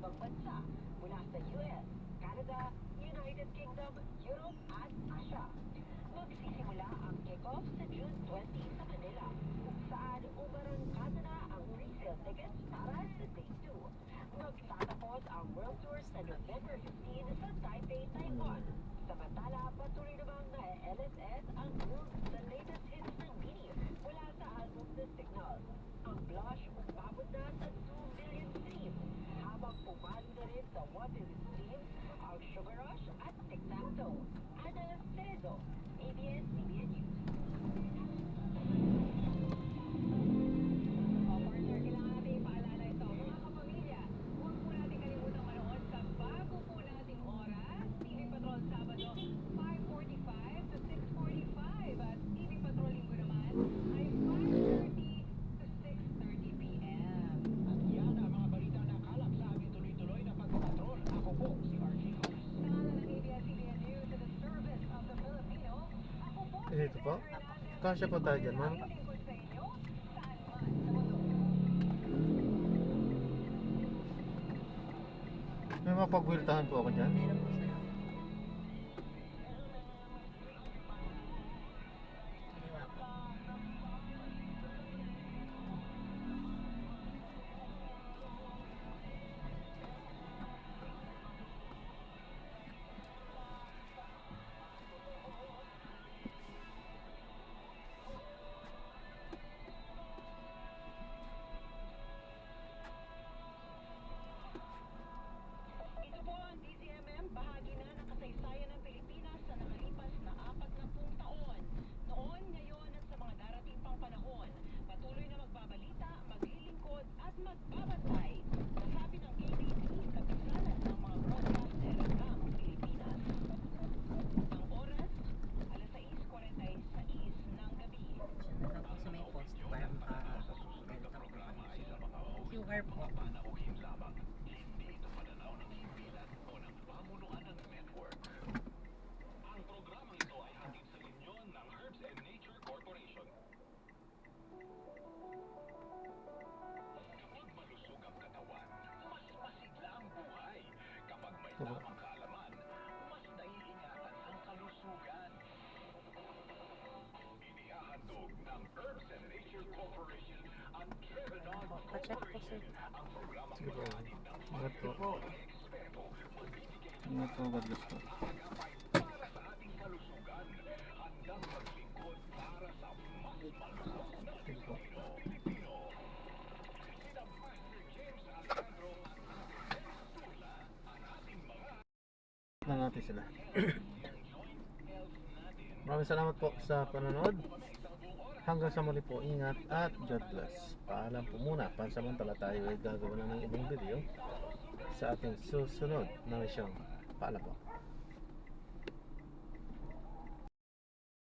Speaker 6: ibang bansa mula sa US, Canada, United Kingdom, Europe at Asia. Magsisimula ang kick-off sa June 20 sa Manila, kung saan umarangkada na ang pre-sale tickets para sa Day 2. Magtatapos ang World Tour sa November 15 sa Taipei, Taiwan. Samantala, patuloy namang na-LSS ang group sa latest hits ng Mini mula sa album The Signals. Ang Blush umabot na sa 2 million streams, habang pumalo na rin sa 1 million streams ang Sugar Rush at Tic-Tac-Toe. Ana Cerezo, ABS-CBN News.
Speaker 3: Partner, kailangan natin ipaalala ito. Mga kapamilya, huwag po natin kalimutang manood sa bago po nating oras. TV Patrol Sabado, 5:45 to 6:45. At TV Patrol Linggo naman ay 5:30 to 6:30 p.m.
Speaker 4: At yan ang mga balita na kalap sa aming tuloy-tuloy na pagpapatrol. Ako po si Archie Cruz.
Speaker 3: Sa ngalan ng ABS-CBN News to the service of the Filipino, ako po si
Speaker 1: Dito po.
Speaker 3: Jen Hernandez.
Speaker 1: Kasya po tayo dyan, ma'am.
Speaker 3: Lingkod sa inyo, saan man sa mundo.
Speaker 1: May mapagwiltahan po ako dyan.
Speaker 3: Ito po ang DZMM, bahagi na ng kasaysayan ng Pilipinas sa nakalipas na 40 taon. Noon, ngayon at sa mga darating pang panahon, patuloy na magbabalita, maglilingkod at magbabantay. Nasabi ng KBP, kapisanan ng mga broadcaster ng Pilipinas. Ang oras, alas 6:46 ng gabi.
Speaker 13: Tapos sa may post para maka-ganito po. QR po.
Speaker 2: Panauhin lamang. Hindi ito pananaw ng himpilan o ng pamunuan ng network. Ang programang ito ay hatid sa inyo ng Herbs and Nature Corporation. Kapag malusog ang katawan, mas masigla ang buhay. Kapag may tamang kaalaman, mas naiingatan ang kalusugan. Inihahandog ng Herbs and Nature Corporation ang Trevenant
Speaker 13: Pa-check po, sir.
Speaker 2: ang programang
Speaker 1: Sige po.
Speaker 2: maghahatid ng
Speaker 1: Ingat po.
Speaker 2: eksperto, magbibigay ng
Speaker 1: Ingat po, God bless po.
Speaker 2: agapay para sa ating kalusugan. Handang maglingkod para sa mas malusog na
Speaker 1: Sige po.
Speaker 2: Pilipino. Sina Master James Alejandro at Ate Mel Sula, ang ating mga
Speaker 1: Na natin sila. Maraming salamat po sa panonood. Hanggang sa muli po, ingat at God bless. Paalam po muna. Pansamantala tayo ay gagawa na ng ibang video sa ating susunod na misyong. Paalam po.